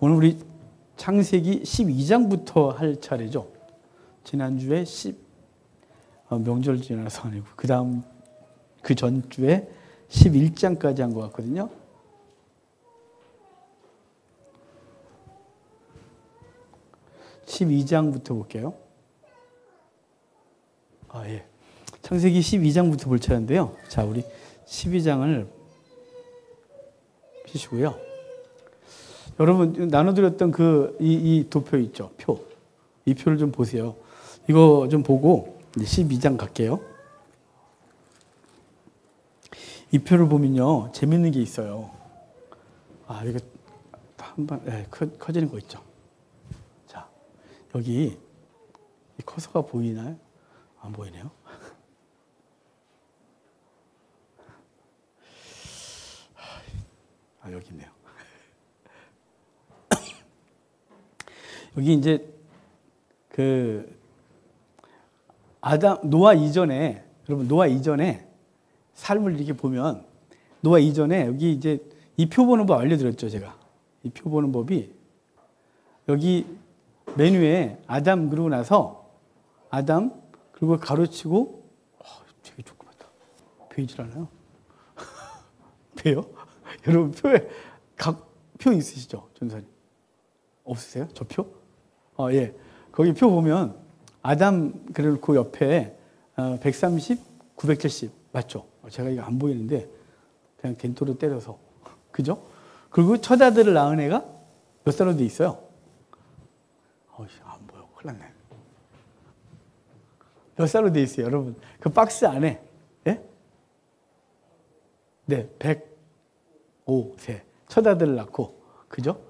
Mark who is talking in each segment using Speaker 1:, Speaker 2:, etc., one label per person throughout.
Speaker 1: 오늘 우리 창세기 12장부터 할 차례죠. 지난주에 명절 지나서 아니고 그 전주에 11장까지 한 것 같거든요. (12장부터) 볼게요. 예. 창세기 12장부터 볼 차례인데요. 자, 우리 12장을 피시고요. 여러분, 나눠드렸던 이 도표 있죠? 표. 이 표를 좀 보세요. 이거 좀 보고 12장 갈게요. 이 표를 보면요. 재밌는 게 있어요. 이거 한번, 커지는 거 있죠? 자, 여기 이 커서가 보이나요? 안 보이네요. 여기 있네요. 여기 이제 노아 이전에, 여러분, 노아 이전에 삶을 이렇게 보면, 노아 이전에 여기 이제 이 표 보는 법 알려드렸죠, 제가. 이 표 보는 법이 여기 메뉴에 아담 그러고 나서 아담 그리고 가로치고 되게 조그맣다. 보이질 않아요? 배요? 여러분 표에 표 있으시죠? 전사님 없으세요? 저 표? 예. 거기 표 보면 아담 그래놓고 옆에 130, 970 맞죠? 제가 이거 안 보이는데 그냥 겐토로 때려서 그죠? 그리고 첫 아들을 낳은 애가 몇 살로 돼 있어요? 안 보여. 큰일 났네. 몇 살로 돼 있어요, 여러분? 그 박스 안에. 예? 네, 105세. 첫 아들을 낳고. 그죠?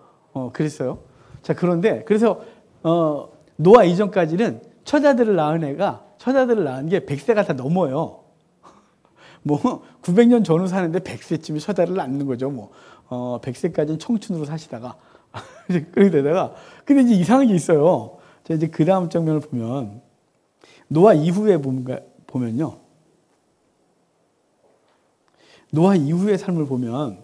Speaker 1: 그랬어요. 자, 그런데, 그래서, 노아 이전까지는 첫 아들을 낳은 게 100세가 다 넘어요. 900년 전후 사는데 100세쯤에 첫 아들을 낳는 거죠. 100세까지는 청춘으로 사시다가. 그렇게 되다가, 근데 이제 이상한 게 있어요. 자, 이제 그 다음 장면을 보면, 노아 이후에 보면요. 노아 이후의 삶을 보면,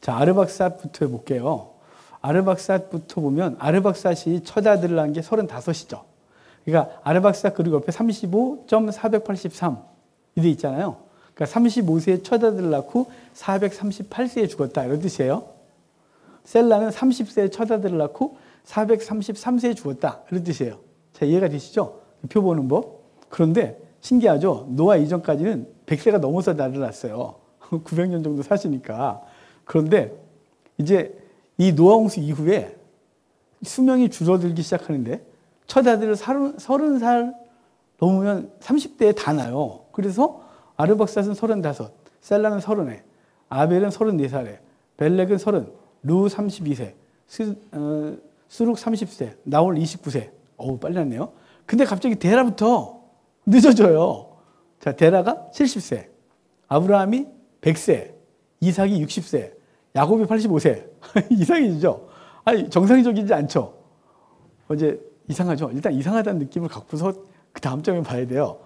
Speaker 1: 자, 아르박삿부터 해볼게요. 아르박삿부터 보면, 아르박삿이 첫 아들을 낳은 게 35이죠. 그러니까, 아르박삿 그리고 옆에 35.483 이래 있잖아요. 그러니까 35세에 첫 아들을 낳고 438세에 죽었다. 이런 뜻이에요. 셀라는 30세에 첫 아들을 낳고 433세에 죽었다. 이런 뜻이에요. 자, 이해가 되시죠? 표 보는 법. 그런데 신기하죠? 노아 이전까지는 100세가 넘어서 아들을 낳았어요. 900년 정도 사시니까. 그런데 이제 이 노아 홍수 이후에 수명이 줄어들기 시작하는데 첫 아들을 30살 넘으면 30대에 다 낳아요. 그래서 아르박삿은 35, 셀라는 30에, 아벨은 34살에, 벨렉은 30, 루 32세, 수룩 30세, 나홀 29세. 빨리 났네요. 근데 갑자기 데라부터 늦어져요. 자, 데라가 70세, 아브라함이 100세, 이삭이 60세, 야곱이 85세. 이상해지죠? 정상적이지 않죠? 이제 이상하죠? 일단 이상하다는 느낌을 갖고서 그 다음 장면 봐야 돼요.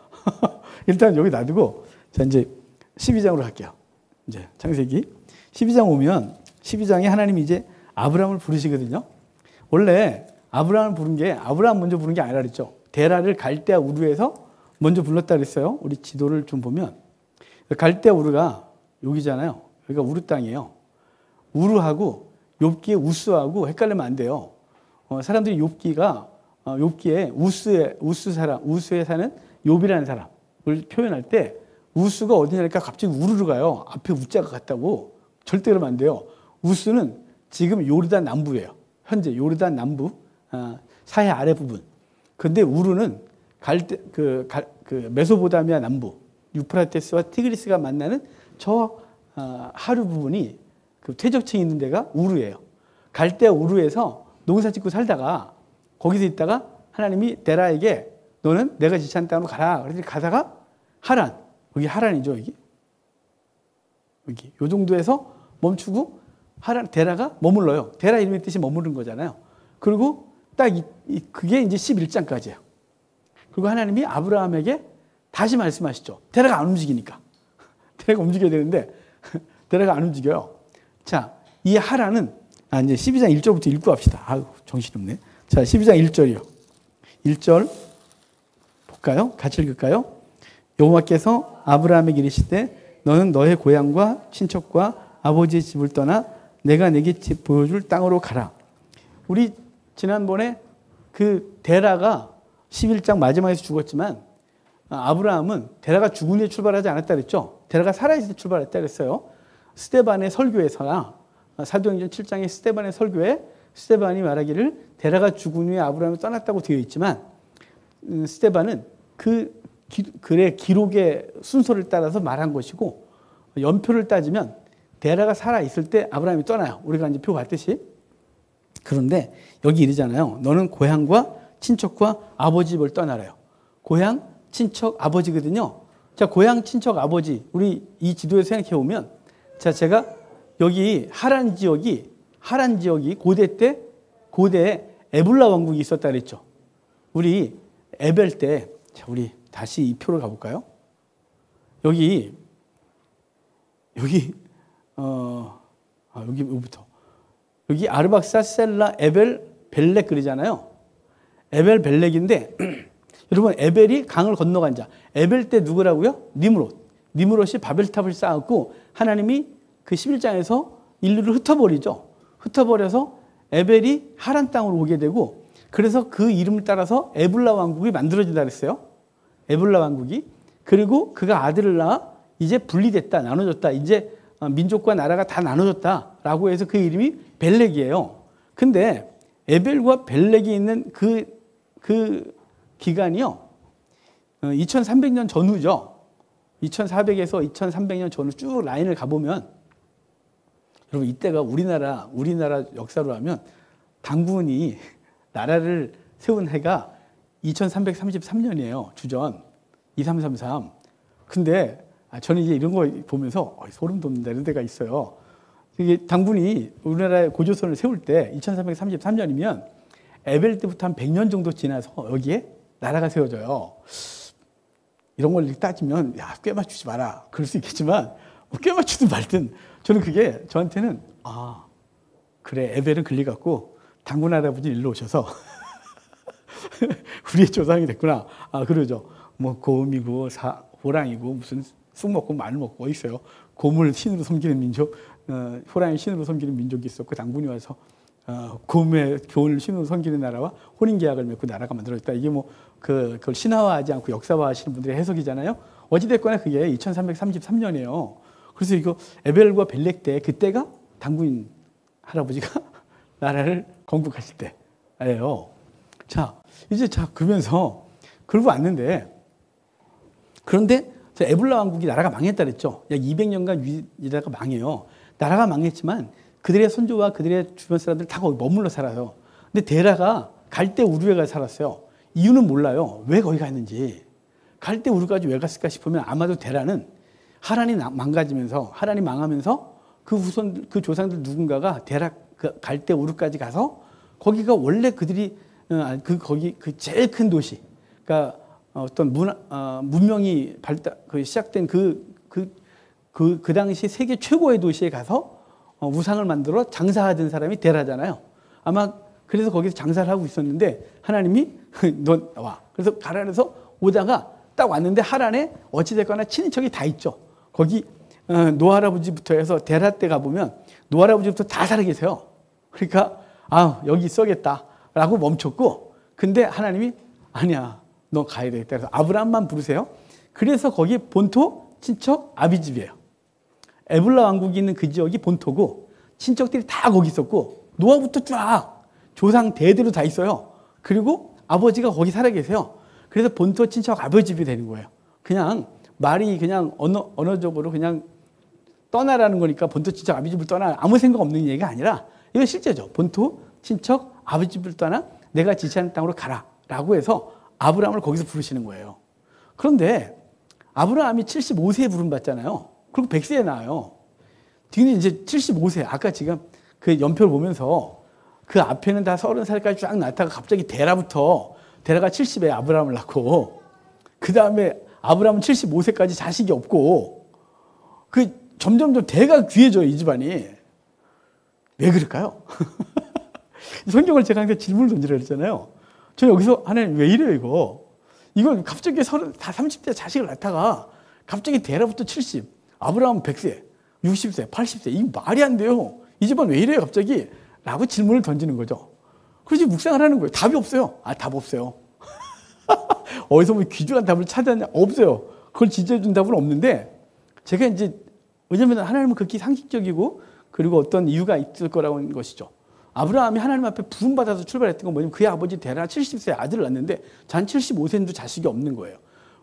Speaker 1: 일단 여기 놔두고, 자, 이제 12장으로 갈게요. 이제 창세기 12장 오면 12장에 하나님이 이제 아브라함을 부르시거든요. 원래 아브라함을 부른 게 아브라함 먼저 부른 게 아니라 그랬죠. 데라를 갈대아 우르에서 먼저 불렀다 그랬어요. 우리 지도를 좀 보면 갈대아 우르가 여기잖아요. 여기가 우르 땅이에요. 우르하고 욥기의 우스하고 헷갈리면 안 돼요. 사람들이 욥기에 우스에 사는 욥이라는 사람을 표현할 때 우스가 어디냐니까 갑자기 우르르 가요. 앞에 우자가 같다고. 절대 그러면 안 돼요. 우스는 지금 요르단 남부예요. 현재 요르단 남부 사해 아래 부분. 근데 우르는 메소포타미아 남부 유프라테스와 티그리스가 만나는 저 하류 부분이 그 퇴적층이 있는 데가 우르예요. 갈대아 우르에서 농사 짓고 살다가 거기서 있다가 하나님이 데라에게 너는 내가 지시한 땅으로 가라. 그래서 가다가 하란. 여기 하란이죠, 여기. 요 정도에서 멈추고 데라가 머물러요. 데라 이름의 뜻이 머무른 거잖아요. 그리고 딱 그게 이제 11장까지예요. 그리고 하나님이 아브라함에게 다시 말씀하시죠. 데라가 안 움직이니까. 데라가 움직여야 되는데 데라가 안 움직여요. 자, 이 하란은 이제 12장 1절부터 읽고 합시다. 아유, 정신없네. 자, 12장 1절이요. 1절 볼까요? 같이 읽을까요? 여호와께서 아브라함에게 이르시되 너는 너의 고향과 친척과 아버지의 집을 떠나 내가 내게 집 보여줄 땅으로 가라. 우리 지난번에 그 데라가 11장 마지막에서 죽었지만 아브라함은 데라가 죽은 뒤에 출발하지 않았다 그랬죠. 데라가 살아있을 때 출발했다 그랬어요. 스데반의 설교에서나 사도행전 7장의 스데반의 설교에 스데반이 말하기를 데라가 죽은 후에 아브라함이 떠났다고 되어 있지만 스데반은 그 글의 기록의 순서를 따라서 말한 것이고 연표를 따지면 데라가 살아있을 때 아브라함이 떠나요. 우리가 이제 표 봤듯이. 그런데 여기 이르잖아요. 너는 고향과 친척과 아버지 집을 떠나래요. 고향, 친척, 아버지거든요. 자, 고향, 친척, 아버지. 우리 이 지도에서 생각해 보면 자, 제가 여기 하란 지역이 고대에 에불라 왕국이 있었다 그랬죠. 우리 에벨 때, 자, 우리 다시 이 표를 가볼까요? 여기부터. 여기 아르박사, 셀라, 에벨, 벨렉 그러잖아요. 에벨, 벨렉인데, 여러분, 에벨이 강을 건너간 자. 에벨 때 누구라고요? 니므롯이 바벨탑을 쌓았고, 하나님이 그 11장에서 인류를 흩어버리죠. 흩어버려서 에벨이 하란 땅으로 오게 되고, 그래서 그 이름을 따라서 에불라 왕국이 만들어진다 그랬어요. 에불라 왕국이. 그리고 그가 아들을 낳아 이제 분리됐다, 나눠졌다. 이제 민족과 나라가 다 나눠졌다라고 해서 그 이름이 벨렉이에요. 근데 에벨과 벨렉이 있는 그 기간이요. 2300년 전후죠. 2400에서 2300년 전후 쭉 라인을 가보면 여러분 이때가 우리나라 역사로 하면 당군이 나라를 세운 해가 2333년이에요. 주전 2333. 근데 저는 이제 이런 거 보면서 소름 돋는다 이런 데가 있어요. 이게 당군이 우리나라의 고조선을 세울 때 2333년이면 에벨 때부터 한 100년 정도 지나서 여기에 나라가 세워져요. 이런 걸 따지면 꽤 맞추지 마라 그럴 수 있겠지만 꽤 맞추든 말든 저는 그게 저한테는 그래 에벨은 글리 같고 당군 할아버지 일로 오셔서 우리의 조상이 됐구나. 그러죠. 뭐 곰이고 호랑이고 무슨 쑥 먹고 마늘 먹고 있어요. 곰을 신으로 섬기는 민족, 호랑이 신으로 섬기는 민족이 있었고 당군이 와서 곰의 교훈을 신으로 섬기는 나라와 혼인계약을 맺고 나라가 만들어졌다. 이게 뭐 그걸 신화화하지 않고 역사화하시는 분들의 해석이잖아요. 어찌됐거나 그게 2333년이에요. 그래서 이거 에벨과 벨렉 때 그때가 당군 할아버지가 나라를 건국하실 때예요. 자, 이제 그러면서 그러고 왔는데 그런데 에불라 왕국이 나라가 망했다 그랬죠. 약 200년간 나라가 망해요. 나라가 망했지만 그들의 선조와 그들의 주변 사람들 다 거기 머물러 살아요. 근데 데라가 갈대 우르에 가 살았어요. 이유는 몰라요. 왜 거기 갔는지. 갈대 우르까지 왜 갔을까 싶으면 아마도 데라는 하란이 망가지면서 하란이 망하면서 그 조상들 누군가가 데라 갈대 우르까지 가서 거기가 원래 그들이 거기 그 제일 큰 도시, 그러니까 어떤 문명이 시작된 그 당시 세계 최고의 도시에 가서 우상을 만들어 장사하던 사람이 데라잖아요. 아마 그래서 거기서 장사를 하고 있었는데 하나님이 넌 와. 그래서 가라 그래서 오다가 딱 왔는데 하란에 어찌됐거나 친인척이 다 있죠. 거기 노할아버지부터 해서 데라 때 가보면 노할아버지부터 다 살아 계세요. 그러니까 여기 있어야겠다라고 멈췄고 근데 하나님이 아니야. 너 가야 되겠다. 그래서 아브라함만 부르세요. 그래서 거기 본토 친척 아비집이에요. 에불라 왕국이 있는 그 지역이 본토고 친척들이 다 거기 있었고 노아부터 쫙 조상 대대로 다 있어요. 그리고 아버지가 거기 살아 계세요. 그래서 본토 친척 아버집이 되는 거예요. 그냥 말이 그냥 언어적으로 그냥 떠나라는 거니까 본토 친척 아버집을 떠나 아무 생각 없는 얘기가 아니라 이건 실제죠. 본토 친척 아버집을 떠나 내가 지시하는 땅으로 가라라고 해서 아브라함을 거기서 부르시는 거예요. 그런데 아브라함이 75세에 부름받잖아요. 그리고 100세에 나와요. 뒤는 이제 75세. 아까 지금 그 연표를 보면서 그 앞에는 다 30살까지 쫙 낳다가 갑자기 데라가 70에 아브라함을 낳고 그 다음에 아브라함은 75세까지 자식이 없고 점점 더 대가 귀해져요. 이 집안이. 왜 그럴까요? 성경을 제가 항상 질문을 던지라 그랬잖아요. 저 여기서 하나님 왜 이래요 이거? 이건 갑자기 다 30대 자식을 낳다가 갑자기 데라부터 70, 아브라함 100세, 60세, 80세. 이게 말이 안 돼요. 이 집안 왜 이래요 갑자기? 라고 질문을 던지는 거죠. 그래서 묵상을 하는 거예요. 답이 없어요. 답 없어요. 어디서 뭐 귀중한 답을 찾았냐? 없어요. 그걸 지지해준 답은 없는데 제가 이제 왜냐하면 하나님은 극히 상식적이고 그리고 어떤 이유가 있을 거라고 하는 것이죠. 아브라함이 하나님 앞에 부름받아서 출발했던 건 뭐냐면 그의 아버지 데라 70세 아들을 낳는데 잔 75세인도 자식이 없는 거예요.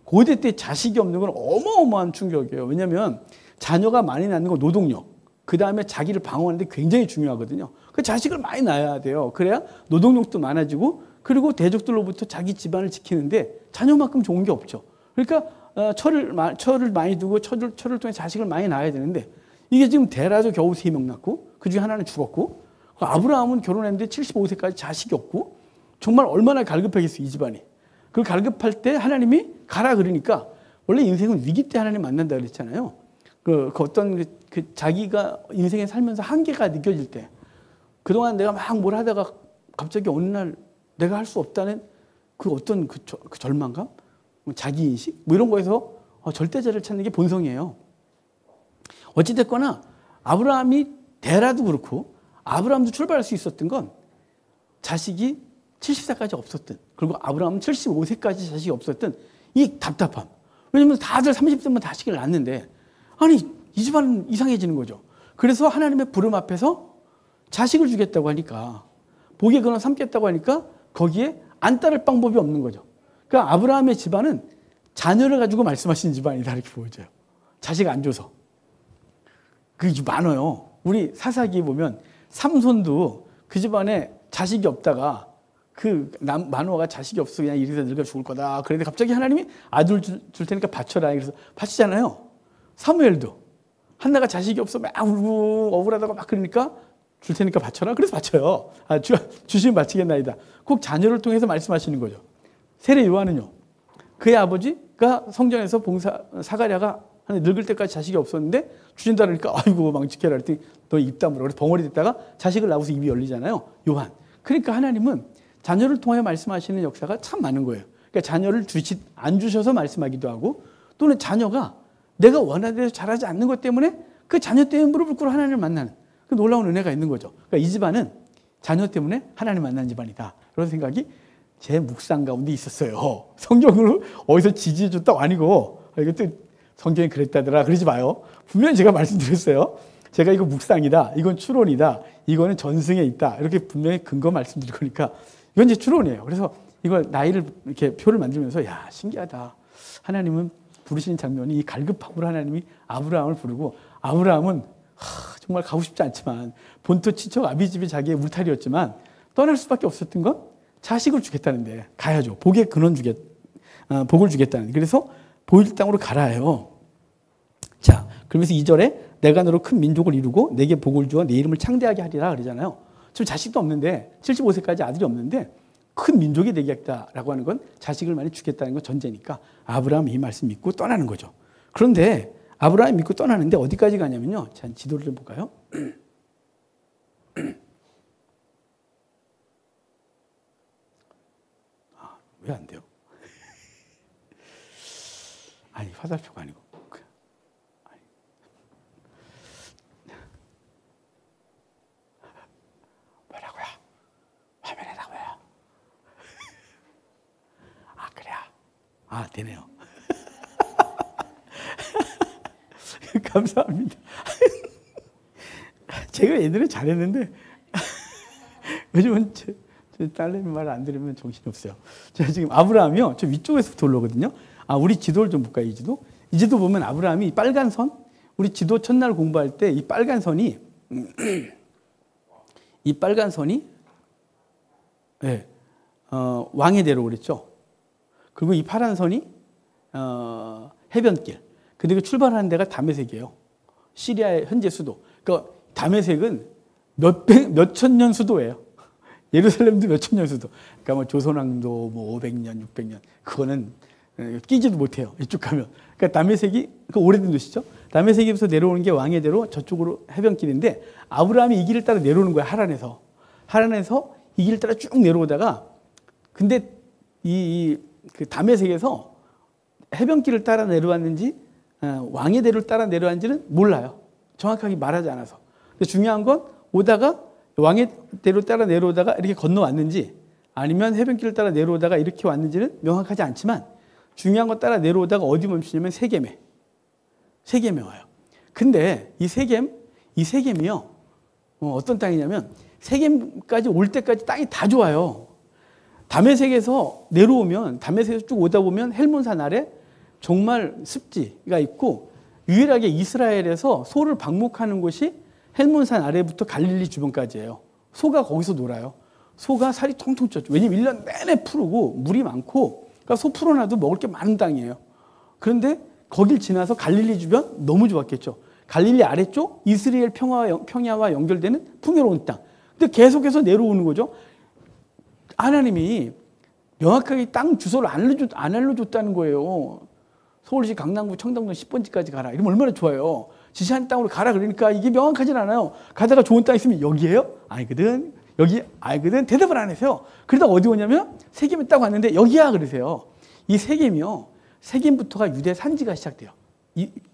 Speaker 1: 고대 때 자식이 없는 건 어마어마한 충격이에요. 왜냐하면 자녀가 많이 낳는 건 노동력, 그 다음에 자기를 방어하는데 굉장히 중요하거든요. 그 자식을 많이 낳아야 돼요. 그래야 노동력도 많아지고 그리고 대적들로부터 자기 집안을 지키는데 자녀만큼 좋은 게 없죠. 그러니까 철을 많이 두고 철을 통해 자식을 많이 낳아야 되는데 이게 지금 데라도 겨우 3명 낳고 그중에 하나는 죽었고 아브라함은 결혼했는데 75세까지 자식이 없고 정말 얼마나 갈급하겠어요 이 집안이. 그 갈급할 때 하나님이 가라 그러니까 원래 인생은 위기 때 하나님 만난다 그랬잖아요. 그 어떤 자기가 인생에 살면서 한계가 느껴질 때 그동안 내가 막 뭘 하다가 갑자기 어느 날 내가 할 수 없다는 그 어떤 그 절망감, 자기인식 뭐 이런 거에서 절대자를 찾는 게 본성이에요. 어찌됐거나 아브라함이 데라도 그렇고 아브라함도 출발할 수 있었던 건 자식이 70세까지 없었던 그리고 아브라함은 75세까지 자식이 없었던 이 답답함. 왜냐하면 다들 30세면 자식을 낳는데 아니 이 집안은 이상해지는 거죠. 그래서 하나님의 부름 앞에서 자식을 주겠다고 하니까 복의 근원 삼겠다고 하니까 거기에 안 따를 방법이 없는 거죠. 그러니까 아브라함의 집안은 자녀를 가지고 말씀하시는 집안이다 이렇게 보여져요. 자식 안 줘서. 그게 많아요. 우리 사사기에 보면 삼손도 그 집안에 자식이 없다가 그 마누아가 자식이 없어 그냥 이래서 늙어 죽을 거다. 그런데 갑자기 하나님이 아들 줄 테니까 바쳐라. 그래서 바치잖아요. 사무엘도 한나가 자식이 없어 막 울고 억울하다고 막 그러니까 줄 테니까 바쳐라. 그래서 바쳐요. 주시면 바치겠나이다. 꼭 자녀를 통해서 말씀하시는 거죠. 세례 요한은요. 그의 아버지가 성전에서 사가랴가 늙을 때까지 자식이 없었는데 주신다 그러니까 아이고 망치켜라 그랬더니 너 입 다물어. 그래서 벙어리 됐다가 자식을 낳아서 입이 열리잖아요. 요한. 그러니까 하나님은 자녀를 통해 말씀하시는 역사가 참 많은 거예요. 그러니까 자녀를 안 주셔서 말씀하기도 하고 또는 자녀가 내가 원하는 대로 자라지 않는 것 때문에 그 자녀 때문에 무릎을 꿇고 하나님을 만나는 그 놀라운 은혜가 있는 거죠. 그러니까 이 집안은 자녀 때문에 하나님 만나는 집안이다. 그런 생각이 제 묵상 가운데 있었어요. 성경으로 어디서 지지해 줬다고 아니고 이것도 성경이 그랬다더라 그러지 마요. 분명히 제가 말씀드렸어요. 제가 이거 묵상이다. 이건 추론이다. 이거는 전승에 있다. 이렇게 분명히 근거 말씀드릴 거니까 이건 이제 추론이에요. 그래서 이걸 나이를 이렇게 표를 만들면서 야 신기하다. 하나님은 부르시는 장면이 이 갈급함으로 하나님이 아브라함을 부르고 아브라함은 정말 가고 싶지 않지만 본토 친척 아비집이 자기의 울타리였지만 떠날 수밖에 없었던 건 자식을 주겠다는데 가야죠. 복의 근원 복을 주겠다는. 그래서 보일 땅으로 가라 해요. 자, 그러면서 2절에 내가 너로 큰 민족을 이루고 내게 복을 주어 내 이름을 창대하게 하리라 그러잖아요. 지금 자식도 없는데 75세까지 아들이 없는데 큰 민족이 되겠다라고 하는 건 자식을 많이 주겠다는 건 전제니까 아브라함이 이 말씀 믿고 떠나는 거죠. 그런데 아브라함이 믿고 떠나는데 어디까지 가냐면요. 자, 지도를 좀 볼까요? 왜 안 돼요? 아니 화살표가 아니고 뭐라고요? 화면에다고요? 그래요? 되네요. 감사합니다. 제가 예전에 잘했는데 요즘은 제 딸내미 말 안 들으면 정신이 없어요. 제가 지금 아브라함이요. 저 위쪽에서부터 올라오거든요. 우리 지도를 좀 볼까요? 이 지도? 이 지도 보면 아브라함이 빨간 선, 우리 지도 첫날 공부할 때 이 빨간 선이 네, 왕의 대로 그랬죠. 그리고 이 파란 선이 해변길. 그리고 출발하는 데가 다메섹이에요. 시리아의 현재 수도. 그러니까 다메섹은 몇천 년 수도예요. 예루살렘도 몇천 년 수도. 그러니까 뭐 조선왕도 뭐 500년, 600년. 그거는 끼지도 못해요. 이쪽 가면. 그러니까 다메섹이 그 오래된 도시죠. 다메섹에서 내려오는 게 왕의 대로 저쪽으로 해변길인데 아브라함이 이 길을 따라 내려오는 거야. 하란에서. 하란에서 이 길을 따라 쭉 내려오다가 근데 그 다메섹에서 해변길을 따라 내려왔는지 왕의 대로를 따라 내려왔는지는 몰라요. 정확하게 말하지 않아서. 근데 중요한 건 오다가 왕의 대로 따라 내려오다가 이렇게 건너왔는지 아니면 해변길을 따라 내려오다가 이렇게 왔는지는 명확하지 않지만 중요한 건 따라 내려오다가 어디 멈추냐면 세겜에 와요. 근데 이 세겜이요. 어떤 땅이냐면 세겜까지 올 때까지 땅이 다 좋아요. 다메섹에서 내려오면 다메섹에서 쭉 오다 보면 헬몬산 아래 정말 습지가 있고 유일하게 이스라엘에서 소를 방목하는 곳이 헬몬산 아래부터 갈릴리 주변까지예요. 소가 거기서 놀아요. 소가 살이 통통 쪘죠. 왜냐면 1년 내내 푸르고 물이 많고 그러니까 소 풀어놔도 먹을 게 많은 땅이에요. 그런데 거길 지나서 갈릴리 주변 너무 좋았겠죠. 갈릴리 아래쪽 이스라엘 평야와 연결되는 풍요로운 땅. 근데 계속해서 내려오는 거죠. 하나님이 명확하게 땅 주소를 안 알려줬다는 거예요. 서울시 강남구 청담동 10번지까지 가라. 이러면 얼마나 좋아요. 지시한 땅으로 가라 그러니까 이게 명확하진 않아요. 가다가 좋은 땅 있으면 여기예요? 아니거든. 여기 아니거든. 대답을 안 하세요. 그러다가 어디 오냐면 세겜에 딱 왔는데 여기야 그러세요. 이 세겜이요. 세겜부터가 유대 산지가 시작돼요.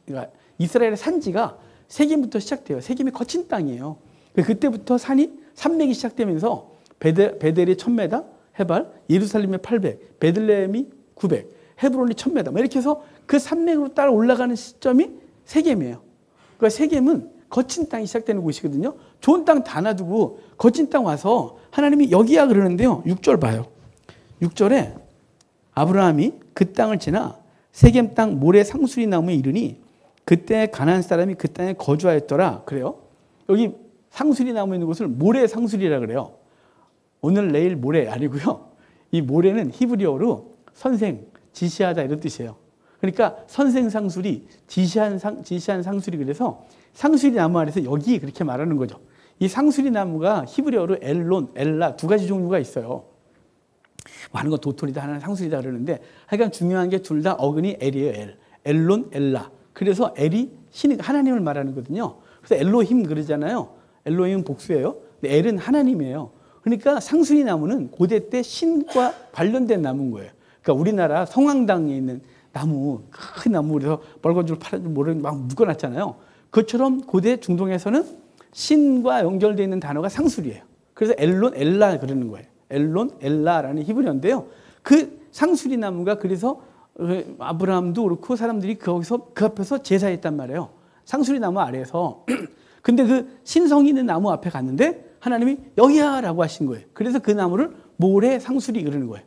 Speaker 1: 그러니까 이스라엘의 산지가 세겜부터 시작돼요. 세겜이 거친 땅이에요. 그때부터 산맥이 시작되면서 베델이 1000m 해발, 예루살렘이 800, 베들레헴이 900, 헤브론이 1000m 이렇게 해서 그 산맥으로 따라 올라가는 시점이 세겜이에요. 그러니까 세겜은 거친 땅이 시작되는 곳이거든요. 좋은 땅 다 놔두고 거친 땅 와서 하나님이 여기야 그러는데요. 6절 봐요. 6절에 아브라함이 그 땅을 지나 세겜 땅 모래 상수리 나무에 이르니 그때 가나안 사람이 그 땅에 거주하였더라. 그래요. 여기 상수리 나무 있는 곳을 모래 상수리라 그래요. 오늘 내일 모레 아니고요. 이 모래는 히브리어로 선생, 지시하다 이런 뜻이에요. 그러니까 선생 상수리, 지시한 상수리 그래서 상수리 나무 안에서 여기 그렇게 말하는 거죠. 이 상수리 나무가 히브리어로 엘론, 엘라 두 가지 종류가 있어요. 하는 건 도토리다, 하나는 상수리다 그러는데 하여간 중요한 게 둘 다 어근이 엘이에요. 엘. 엘론, 엘라. 그래서 엘이 하나님을 말하는 거거든요. 그래서 엘로힘 그러잖아요. 엘로힘은 복수예요. 근데 엘은 하나님이에요. 그러니까 상수리 나무는 고대 때 신과 관련된 나무인 거예요. 그러니까 우리나라 성황당에 있는 나무, 큰 나무, 그래서 빨간 줄 파란 줄 모르는 막 묶어놨잖아요. 그것처럼 고대 중동에서는 신과 연결되어 있는 단어가 상수리예요. 그래서 엘론, 엘라 그러는 거예요. 엘론, 엘라라는 히브리어인데요. 그 상수리 나무가 그래서 아브라함도 그렇고 사람들이 거기서 그 앞에서 제사했단 말이에요. 상수리 나무 아래에서. 근데 그 신성이 있는 나무 앞에 갔는데 하나님이 여기야 라고 하신 거예요. 그래서 그 나무를 모래 상수리 그러는 거예요.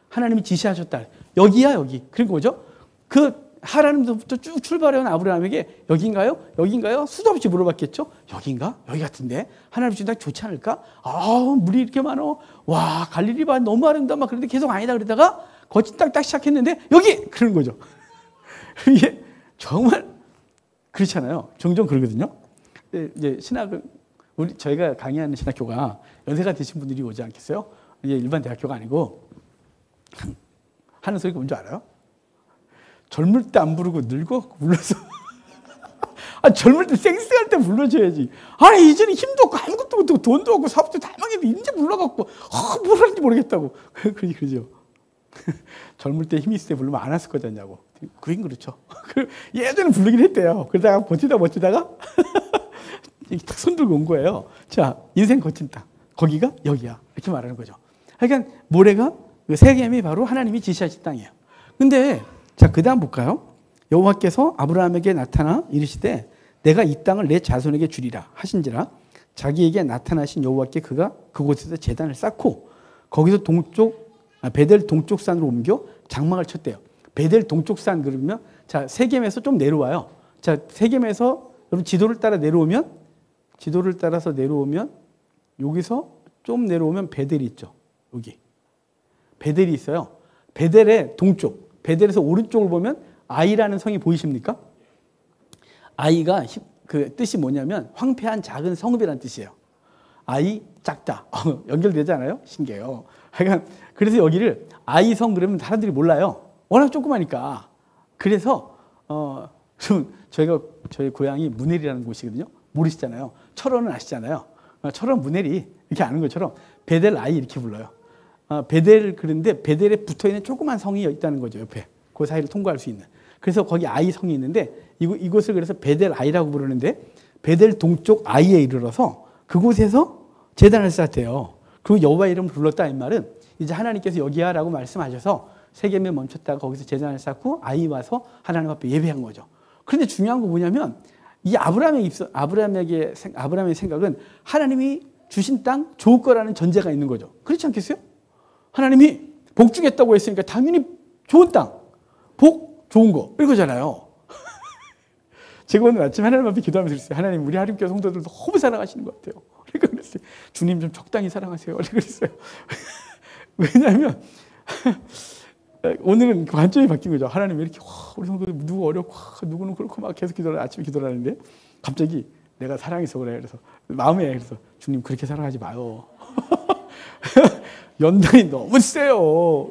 Speaker 1: 하나님이 지시하셨다. 여기야 여기. 그런 거죠. 그 하나님부터 쭉 출발해온 아브라함에게 여긴가요? 여긴가요? 수도 없이 물어봤겠죠. 여긴가? 여기 같은데 하나님 주다 좋지 않을까? 물이 이렇게 많어. 와 갈릴리 봐 너무 아름다워. 막 그런데 계속 아니다 그러다가 거친 땅 딱 시작했는데 여기 그런 거죠. 이게 정말 그렇잖아요. 종종 그러거든요. 이제 신학을 저희가 강의하는 신학교가 연세가 되신 분들이 오지 않겠어요? 이제 일반 대학교가 아니고 하는 소리가 뭔지 알아요? 젊을 때 안 부르고 늙어 불러서 젊을 때 쌩쌩할 때 불러줘야지. 이제는 힘도 없고 아무것도 못하고 돈도 없고 사업도 다 망했는데 이제 불러갖고 뭘 하는지 모르겠다고 그러죠. 젊을 때 힘이 있을 때 부르면 안 했을 거잖냐고. 그긴 그렇죠. 예전에 부르긴 했대요. 그러다가 버티다가 딱 손들고 온 거예요. 자, 인생 거친 땅. 거기가 여기야. 이렇게 말하는 거죠. 그러니까 모래가 세겜이 바로 하나님이 지시하신 땅이에요. 근데 자, 그 다음 볼까요? 여호와께서 아브라함에게 나타나 이르시되 내가 이 땅을 내 자손에게 주리라 하신지라 자기에게 나타나신 여호와께 그가 그곳에서 제단을 쌓고 거기서 베델 동쪽 산으로 옮겨 장막을 쳤대요. 베델 동쪽 산 그러면 자, 세겜에서 좀 내려와요. 자, 세겜에서 여러분 지도를 따라서 내려오면 여기서 좀 내려오면 베델이 있죠. 여기. 베델이 있어요. 베델의 동쪽. 베델에서 오른쪽을 보면 아이라는 성이 보이십니까? 아이가 그 뜻이 뭐냐면 황폐한 작은 성읍이라는 뜻이에요. 아이 작다. 연결되잖아요. 신기해요. 그래서 여기를 아이성 그러면 사람들이 몰라요. 워낙 조그마니까. 그래서 저희 고향이 문해리라는 곳이거든요. 모르시잖아요. 철원은 아시잖아요. 철원 문해리 이렇게 아는 것처럼 베델 아이 이렇게 불러요. 베델 그런데 베델에 붙어있는 조그만 성이 있다는 거죠. 옆에 그 사이를 통과할 수 있는. 그래서 거기 아이 성이 있는데 이곳을 그래서 베델 아이라고 부르는데 베델 동쪽 아이에 이르러서 그곳에서 제단을 쌓았대요. 그리고 여호와 이름을 불렀다 이 말은 이제 하나님께서 여기야라고 말씀하셔서 세겜에 멈췄다가 거기서 제단을 쌓고 아이 와서 하나님 앞에 예배한 거죠. 그런데 중요한 거 뭐냐면 이 아브라함의 생각은 하나님이 주신 땅 좋을 거라는 전제가 있는 거죠. 그렇지 않겠어요? 하나님이 복 주겠다고 했으니까 당연히 좋은 땅, 복 좋은 거 이거잖아요. 제가 오늘 아침 하나님 앞에 기도하면서 그랬어요. 하나님 우리 하림교회 성도들 너무 사랑하시는 것 같아요. 그러니까 그랬어요. 주님 좀 적당히 사랑하세요. 그랬어요. 왜냐하면 오늘은 관점이 바뀐 거죠. 하나님 이렇게 우리 성도들 누구 어렵고 누구는 그렇고 막 계속 아침에 기도를 하는데 갑자기 내가 사랑해서 그래. 그래서 마음에 그래서 주님 그렇게 사랑하지 마요. 연단이 너무 세요.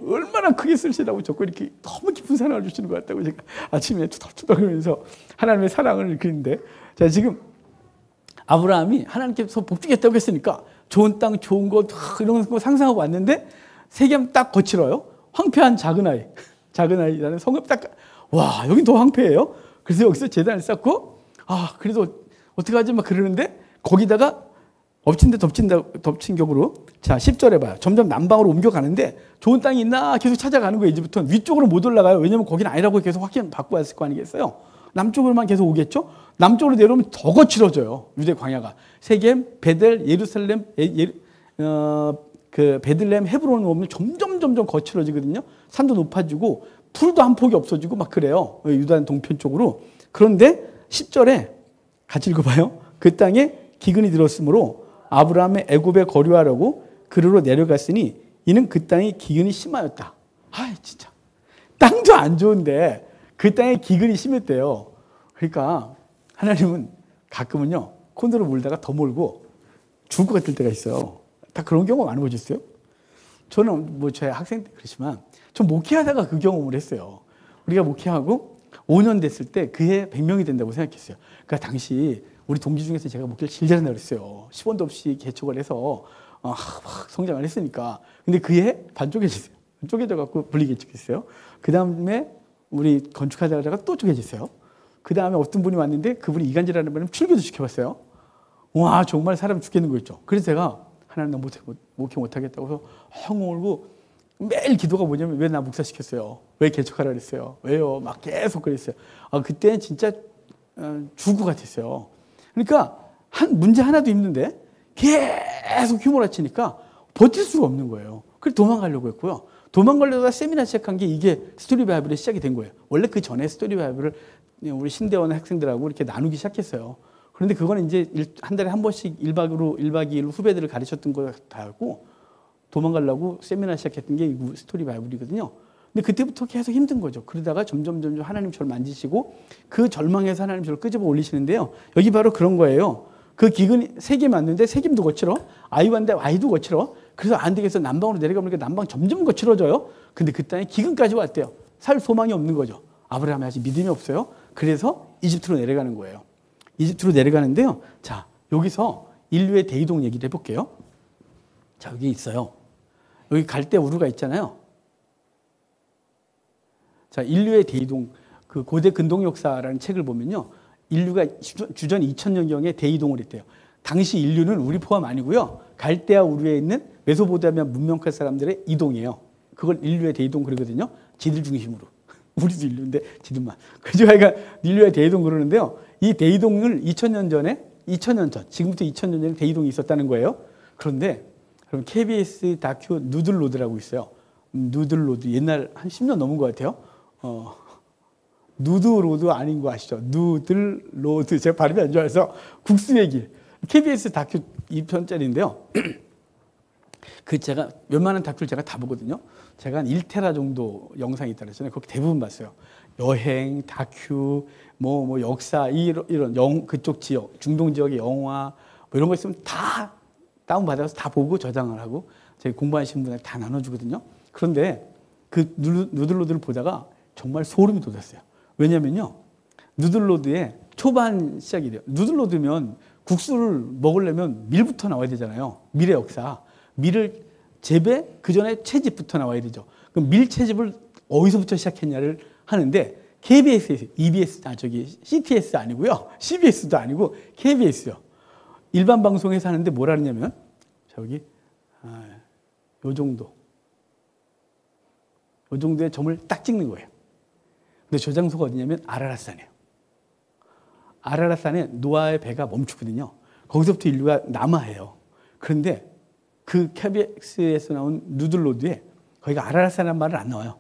Speaker 1: 얼마나 크게 쓰시라고 자꾸 이렇게 너무 깊은 사랑을 주시는 것 같다고 제가 아침에 투덜투덜 하면서 하나님의 사랑을 그리는데 자 지금 아브라함이 하나님께서 복 주겠다고 했으니까 좋은 땅 좋은 거 이런 거 상상하고 왔는데 세겜 딱 거칠어요. 황폐한 작은아이라는 성읍 딱 와 여긴 더 황폐해요. 그래서 여기서 제단을 쌓고 그래도 어떡하지 막 그러는데 거기다가 엎친 데 덮친 격으로 자 10절에 봐요. 점점 남방으로 옮겨가는데 좋은 땅이 있나 계속 찾아가는 거예요. 이제부터는 위쪽으로 못 올라가요. 왜냐면 거기는 아니라고 계속 확인 받고 왔을 거 아니겠어요. 남쪽으로만 계속 오겠죠. 남쪽으로 내려오면 더 거칠어져요. 유대 광야가 세겜, 베델, 예루살렘, 그 베들레헴, 헤브론을 오면 점점 거칠어지거든요. 산도 높아지고 풀도 한 폭이 없어지고 막 그래요. 유다 동편 쪽으로. 그런데 10절에 같이 읽어봐요. 그 땅에 기근이 들었으므로 아브라함의 애굽에 거류하려고 그르로 내려갔으니 이는 그 땅에 기근이 심하였다. 진짜 땅도 안 좋은데 그 땅에 기근이 심했대요. 그러니까 하나님은 가끔은요 콘도를 몰다가 더 몰고 죽을 것 같을 때가 있어요. 다 그런 경우가 많이 보셨어요? 저는 뭐 제 학생 때 그렇지만 전 목회하다가 그 경험을 했어요. 우리가 목회하고 5년 됐을 때 그해 100명이 된다고 생각했어요. 그러니까 당시 우리 동기 중에서 제가 목회를 제일 잘한다고 그랬어요. 10원도 없이 개척을 해서 막 성장을 했으니까. 근데 그해 반 쪼개졌어요. 쪼개져갖고 분리개척했어요. 그 다음에 우리 건축하다가 또 쪼개졌어요. 그 다음에 어떤 분이 왔는데 그분이 이간질하는 바람에 출교도 시켜봤어요. 와 정말 사람 죽겠는 거 있죠. 그래서 제가 하나님 나 목회 못하겠다고 해서 헝 울고 매일 기도가 뭐냐면 왜 나 목사 시켰어요? 왜 개척하라 그랬어요? 왜요? 막 계속 그랬어요. 그때는 진짜 죽을 것 같았어요. 그러니까 문제 하나도 힘든데 계속 휘몰아치니까 버틸 수가 없는 거예요. 그래서 도망가려고 했고요. 도망가려다가 세미나 시작한 게 이게 스토리 바이블의 시작이 된 거예요. 원래 그 전에 스토리 바이블을 우리 신대원 학생들하고 이렇게 나누기 시작했어요. 그런데 그거는 이제 한 달에 한 번씩 1박 2일 후배들을 가르쳤던 거 다였고 도망가려고 세미나 시작했던 게 스토리 바이블이거든요. 근데 그때부터 계속 힘든 거죠. 그러다가 점점 하나님 저를 만지시고 그 절망에서 하나님 저를 끄집어 올리시는데요. 여기 바로 그런 거예요. 그 기근이 세겜 왔는데 세겜도 거칠어. 아이 왔는데 아이도 거칠어. 그래서 안 되겠어. 남방으로 내려가보니까 남방 점점 거칠어져요. 근데 그 땅에 기근까지 왔대요. 살 소망이 없는 거죠. 아브라함이 아직 믿음이 없어요. 그래서 이집트로 내려가는 거예요. 이집트로 내려가는데요. 자, 여기서 인류의 대이동 얘기를 해볼게요. 자, 여기 있어요. 여기 갈대 우루가 있잖아요. 자, 인류의 대이동, 그 고대 근동 역사라는 책을 보면요. 인류가 주전 2000년경에 대이동을 했대요. 당시 인류는 우리 포함 아니고요. 갈대아 우루에 있는 메소포타미아 문명권 사람들의 이동이에요. 그걸 인류의 대이동 그러거든요. 지들 중심으로. 우리도 인류인데 지들만. 그래서 그러니까 인류의 대이동 그러는데요. 이 대이동을 2000년 전, 지금부터 2000년 전에 대이동이 있었다는 거예요. 그런데 그럼 KBS 다큐 누들로드라고 있어요. 누들로드 옛날 한 10년 넘은 것 같아요. 누드로드 아닌 거 아시죠? 누들로드. 제가 발음이 안 좋아서 국수의 길. KBS 다큐 2편짜리인데요. 제가 웬만한 다큐를 제가 다 보거든요. 제가 한 1테라 정도 영상이 있다 그랬잖아요. 거기 대부분 봤어요. 여행, 다큐, 뭐 역사 이런 그쪽 지역, 중동 지역의 영화 뭐 이런 거 있으면 다 다운 받아서 다 보고 저장을 하고 저희 공부하시는 분한테 다 나눠주거든요. 그런데 그 누들로드를 보다가 정말 소름이 돋았어요. 왜냐면요, 누들로드의 초반 시작이 돼요. 누들로드면 국수를 먹으려면 밀부터 나와야 되잖아요. 밀의 역사. 밀을 재배, 그 전에 채집부터 나와야 되죠. 그럼 밀 채집을 어디서부터 시작했냐를 하는데 KBS에서, EBS, CTS 아니고요. CBS도 아니고 KBS요. 일반 방송에서 하는데 뭐라 하냐면 저기 요 정도. 요 정도의 점을 딱 찍는 거예요. 근데 저 장소가 어디냐면 아라랏산이에요. 아라랏산에 노아의 배가 멈추거든요. 거기서부터 인류가 남하해요. 그런데 그 KBS에서 나온 누들로드에 거기가 아라랏산이라는 말은 안 나와요.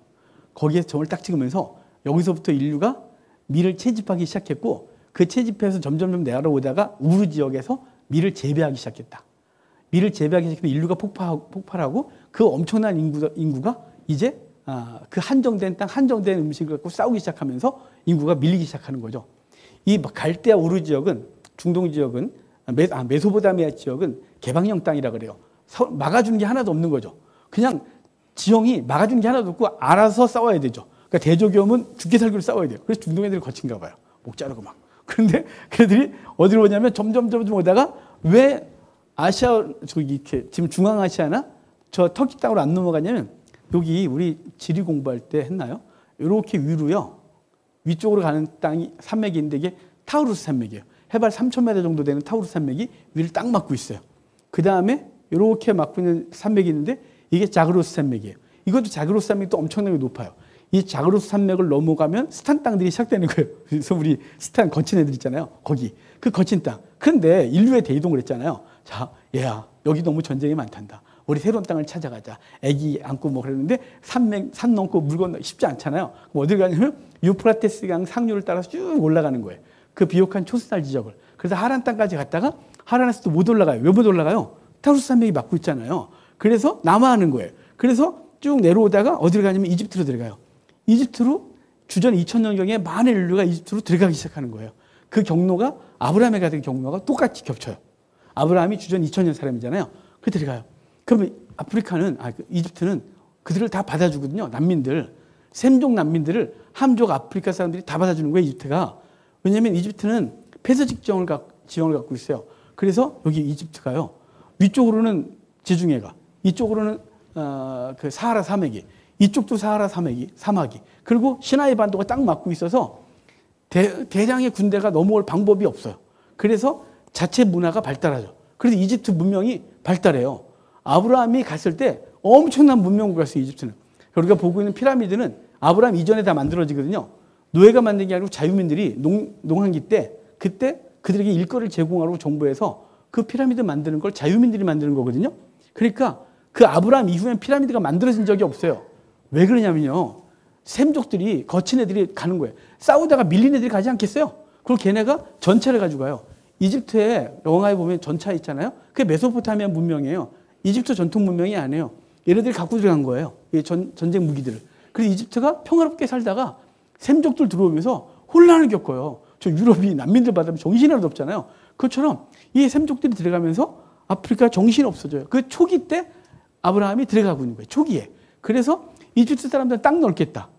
Speaker 1: 거기에 점을 딱 찍으면서 여기서부터 인류가 밀을 채집하기 시작했고 그 채집해서 점점 내려오다가 우르 지역에서 밀을 재배하기 시작했다. 밀을 재배하기 시작해서 인류가 폭발하고 그 엄청난 인구가 이제 그 한정된 땅, 한정된 음식을 갖고 싸우기 시작하면서 인구가 밀리기 시작하는 거죠. 이 갈대아 우르 지역은, 중동 지역은, 메소포타미아 지역은 개방형 땅이라 그래요. 막아주는 게 하나도 없는 거죠. 그냥 지형이 막아주는 게 하나도 없고 알아서 싸워야 되죠. 그러니까 대적이 오면 죽게 살기로 싸워야 돼요. 그래서 중동 애들이 거친가 봐요. 목 자르고 막. 그런데 걔들이 어디로 오냐면 점점 오다가 왜 아시아, 저기 이렇게 지금 중앙아시아나 저 터키 땅으로 안 넘어가냐면 여기 우리 지리 공부할 때 했나요? 이렇게 위로요. 위쪽으로 가는 땅이 산맥이 있는데 이게 타우루스 산맥이에요. 해발 3,000m 정도 되는 타우루스 산맥이 위를 딱 막고 있어요. 그 다음에 이렇게 막고 있는 산맥이 있는데 이게 자그로스 산맥이에요. 이것도 자그로스 산맥이 또 엄청나게 높아요. 이 자그로스 산맥을 넘어가면 스탄 땅들이 시작되는 거예요. 그래서 우리 스탄 거친 애들 있잖아요. 거기. 그 거친 땅. 그런데 인류의 대이동을 했잖아요. 자, 얘야, 여기 너무 전쟁이 많단다. 우리 새로운 땅을 찾아가자. 애기 안고 뭐 그랬는데 산 넘고 물 건너 쉽지 않잖아요. 그럼 어딜 가냐면 유프라테스 강 상류를 따라서 쭉 올라가는 거예요. 그 비옥한 초스날 지역을. 그래서 하란 땅까지 갔다가 하란에서도 못 올라가요. 왜 못 올라가요? 타우루스 산맥이 막고 있잖아요. 그래서 남하하는 거예요. 그래서 쭉 내려오다가 어디를 가냐면 이집트로 들어가요. 이집트로 주전 2000년경에 많은 인류가 이집트로 들어가기 시작하는 거예요. 그 경로가 아브라함에 가던 경로가 똑같이 겹쳐요. 아브라함이 주전 2000년 사람이잖아요. 그 들어가요. 그러면 아프리카는, 이집트는 그들을 다 받아주거든요. 난민들. 셈족 난민들을 함족 아프리카 사람들이 다 받아주는 거예요, 이집트가. 왜냐하면 이집트는 폐쇄적 지형을 갖고 있어요. 그래서 여기 이집트가요. 위쪽으로는 지중해가, 이쪽으로는 그 사하라 사막이, 이쪽도 사하라 사막이, 그리고 시나이 반도가 딱 막고 있어서 대량의 군대가 넘어올 방법이 없어요. 그래서 자체 문화가 발달하죠. 그래서 이집트 문명이 발달해요. 아브라함이 갔을 때 엄청난 문명을 갔어요, 이집트는. 우리가 보고 있는 피라미드는 아브라함 이전에 다 만들어지거든요. 노예가 만든 게 아니고 자유민들이 농한기 때 그때 그들에게 일거리를 제공하라고 정부에서 그 피라미드 만드는 걸 자유민들이 만드는 거거든요. 그러니까 그 아브라함 이후엔 피라미드가 만들어진 적이 없어요. 왜 그러냐면요. 셈족들이 거친 애들이 가는 거예요. 싸우다가 밀린 애들이 가지 않겠어요? 그리고 걔네가 전차를 가지고 가요. 이집트에 영화에 보면 전차 있잖아요. 그게 메소포타미아 문명이에요. 이집트 전통 문명이 아니에요. 얘네들이 갖고 들어간 거예요. 이 전쟁 무기들을. 그래서 이집트가 평화롭게 살다가 셈족들 들어오면서 혼란을 겪어요. 저 유럽이 난민들 받으면 정신이 하나도 없잖아요. 그것처럼 이 셈족들이 들어가면서 아프리카 정신이 없어져요. 그 초기 때 아브라함이 들어가고 있는 거예요. 초기에. 그래서 이집트 사람들은 땅 넓겠다.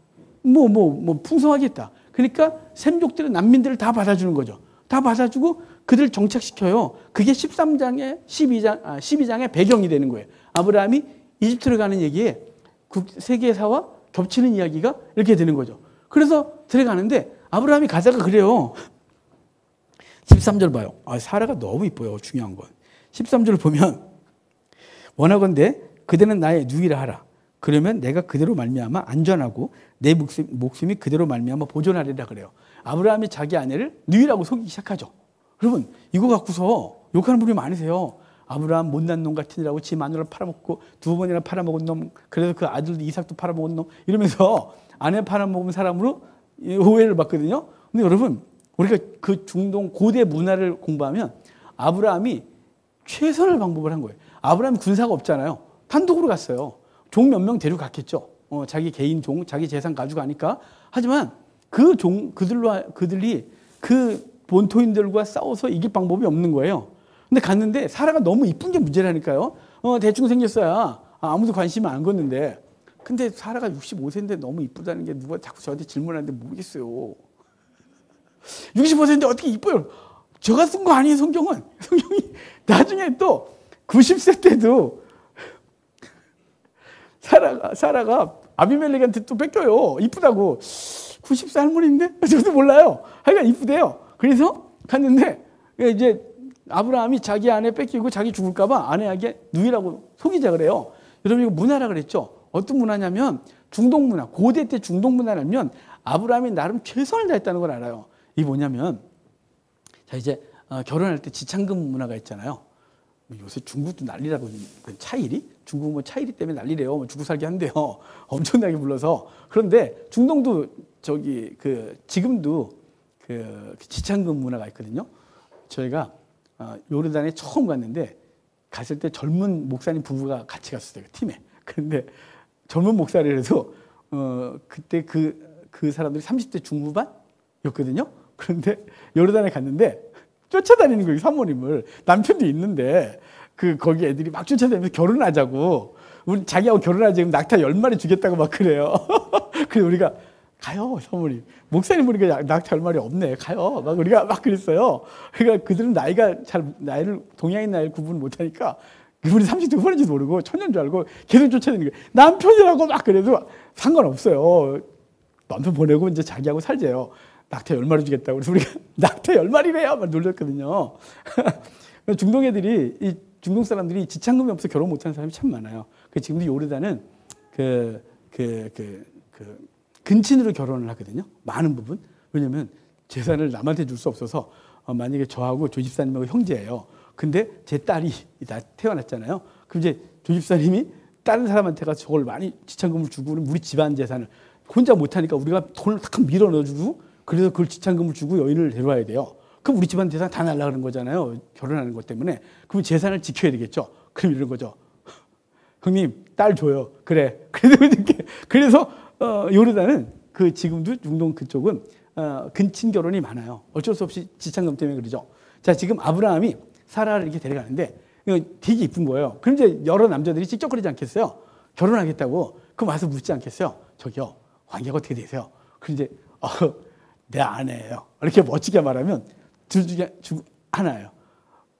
Speaker 1: 풍성하겠다. 그러니까 셈족들은 난민들을 다 받아주는 거죠. 다 받아주고 그들 정착시켜요. 그게 12장의 배경이 되는 거예요. 아브라함이 이집트로 가는 얘기에 세계사와 겹치는 이야기가 이렇게 되는 거죠. 그래서 들어가는데 아브라함이 가다가 그래요. 13절 봐요. 사라가 너무 이뻐요. 중요한 건. 13절을 보면 원하건대 그대는 나의 누이라 하라. 그러면 내가 그대로 말미암아 안전하고 내 목숨이 그대로 말미암아 보존하리라 그래요. 아브라함이 자기 아내를 누이라고 속이기 시작하죠. 여러분 이거 갖고서 욕하는 분이 많으세요. 아브라함 못난 놈 같은 이라고 지 마누라를 팔아먹고 2번이나 팔아먹은 놈, 그래서 그 아들도 이삭도 팔아먹은 놈, 이러면서 아내 팔아먹은 사람으로 오해를 받거든요. 근데 여러분 우리가 그 중동 고대 문화를 공부하면 아브라함이 최선의 방법을 한 거예요. 아브라함이 군사가 없잖아요. 단독으로 갔어요. 종 몇 명 데려갔겠죠. 자기 개인 종, 자기 재산 가지고 가니까. 하지만 그들이 그 본토인들과 싸워서 이길 방법이 없는 거예요. 근데 갔는데 사라가 너무 이쁜 게 문제라니까요. 대충 생겼어야 아무도 관심을 안 걷는데. 근데 사라가 65세인데 너무 이쁘다는 게 누가 자꾸 저한테 질문하는데 모르겠어요. 60% 어떻게 이뻐요? 제가 쓴 거 아니에요, 성경은. 성경이 나중에 또 90세 때도 사라가 아비멜렉한테 또 뺏겨요. 이쁘다고. 90세 할머니인데? 저도 몰라요. 하여간 이쁘대요. 그래서 갔는데 이제 아브라함이 자기 아내 뺏기고 자기 죽을까봐 아내에게 누이라고 속이자 그래요. 여러분 이거 문화라 그랬죠. 어떤 문화냐면 중동 문화. 고대 때 중동 문화라면 아브라함이 나름 최선을 다했다는 걸 알아요. 이게 뭐냐면 자 이제 결혼할 때 지창금 문화가 있잖아요. 요새 중국도 난리라고 차이리? 중국 뭐 차이리 때문에 난리래요. 뭐 죽고 살기 한대요. 엄청나게 불러서. 그런데 중동도 저기 지금도 지창금 문화가 있거든요. 저희가 요르단에 처음 갔는데 갔을 때 젊은 목사님 부부가 같이 갔었어요. 팀에. 그런데 젊은 목사리라도 그때 그 사람들이 30대 중후반이었거든요. 그런데 요르단에 갔는데 쫓아다니는 거예요, 사모님을. 남편도 있는데 거기 애들이 막 쫓아다니면서 결혼하자고. 우리 자기하고 결혼하자고 낙타 10마리 주겠다고 막 그래요. 그래서 우리가 가요, 사모님. 목사님 보니까 낙타 10마리 없네. 가요. 막 우리가 막 그랬어요. 그러니까 그들은 나이를 동양인 나이를 구분 못하니까 그분이 30대 후반인지도 모르고 천년 줄 알고 계속 쫓아다니는 거예요. 남편이라고 막 그래도 상관없어요. 남편 보내고 이제 자기하고 살재요. 낙타 10마리 주겠다고. 그래서 우리가 낙타 10마리래요. 막 놀렸거든요. 중동 애들이, 이 중동 사람들이 지창금이 없어 결혼 못하는 사람이 참 많아요. 지금도 요르단은 근친으로 결혼을 하거든요. 많은 부분. 왜냐면 재산을 남한테 줄 수 없어서 만약에 저하고 조집사님하고 형제예요. 근데 제 딸이 태어났잖아요. 그럼 이제 조집사님이 다른 사람한테 가서 저걸 많이 지창금을 주고 우리 집안 재산을 혼자 못하니까 우리가 돈을 탁 밀어 넣어주고 그래서 그걸 지창금을 주고 여인을 데려와야 돼요. 그럼 우리 집안 재산 다 날라가는 거잖아요. 결혼하는 것 때문에. 그럼 재산을 지켜야 되겠죠. 그럼 이런 거죠. 형님, 딸 줘요. 그래. 그래서 요르단은 지금도 중동 그쪽은 근친 결혼이 많아요. 어쩔 수 없이 지창금 때문에 그러죠. 자, 지금 아브라함이 사라를 이렇게 데려가는데 이거 되게 이쁜 거예요. 그럼 이제 여러 남자들이 찝쩍거리지 않겠어요? 결혼하겠다고. 그럼 와서 묻지 않겠어요? 저기요, 관계가 어떻게 되세요? 그럼 이제 내 아내예요. 이렇게 멋지게 말하면 둘 중에 하나예요.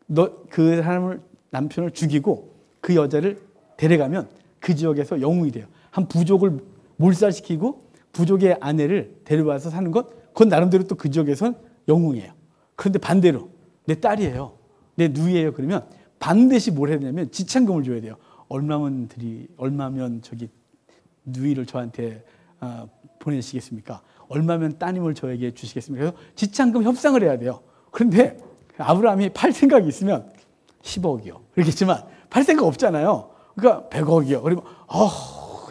Speaker 1: 너 그 사람을 남편을 죽이고 그 여자를 데려가면 그 지역에서 영웅이 돼요. 한 부족을 몰살시키고 부족의 아내를 데려와서 사는 그건 나름대로 또 그 지역에선 영웅이에요. 그런데 반대로 내 딸이에요. 내 누이예요. 그러면 반드시 뭘 해야 되냐면 지창금을 줘야 돼요. 얼마면 저기 누이를 저한테 보내시겠습니까? 얼마면 따님을 저에게 주시겠습니까? 그래서 지창금 협상을 해야 돼요. 그런데 아브라함이 팔 생각이 있으면 10억이요. 그렇겠지만 팔 생각 없잖아요. 그러니까 100억이요. 그러면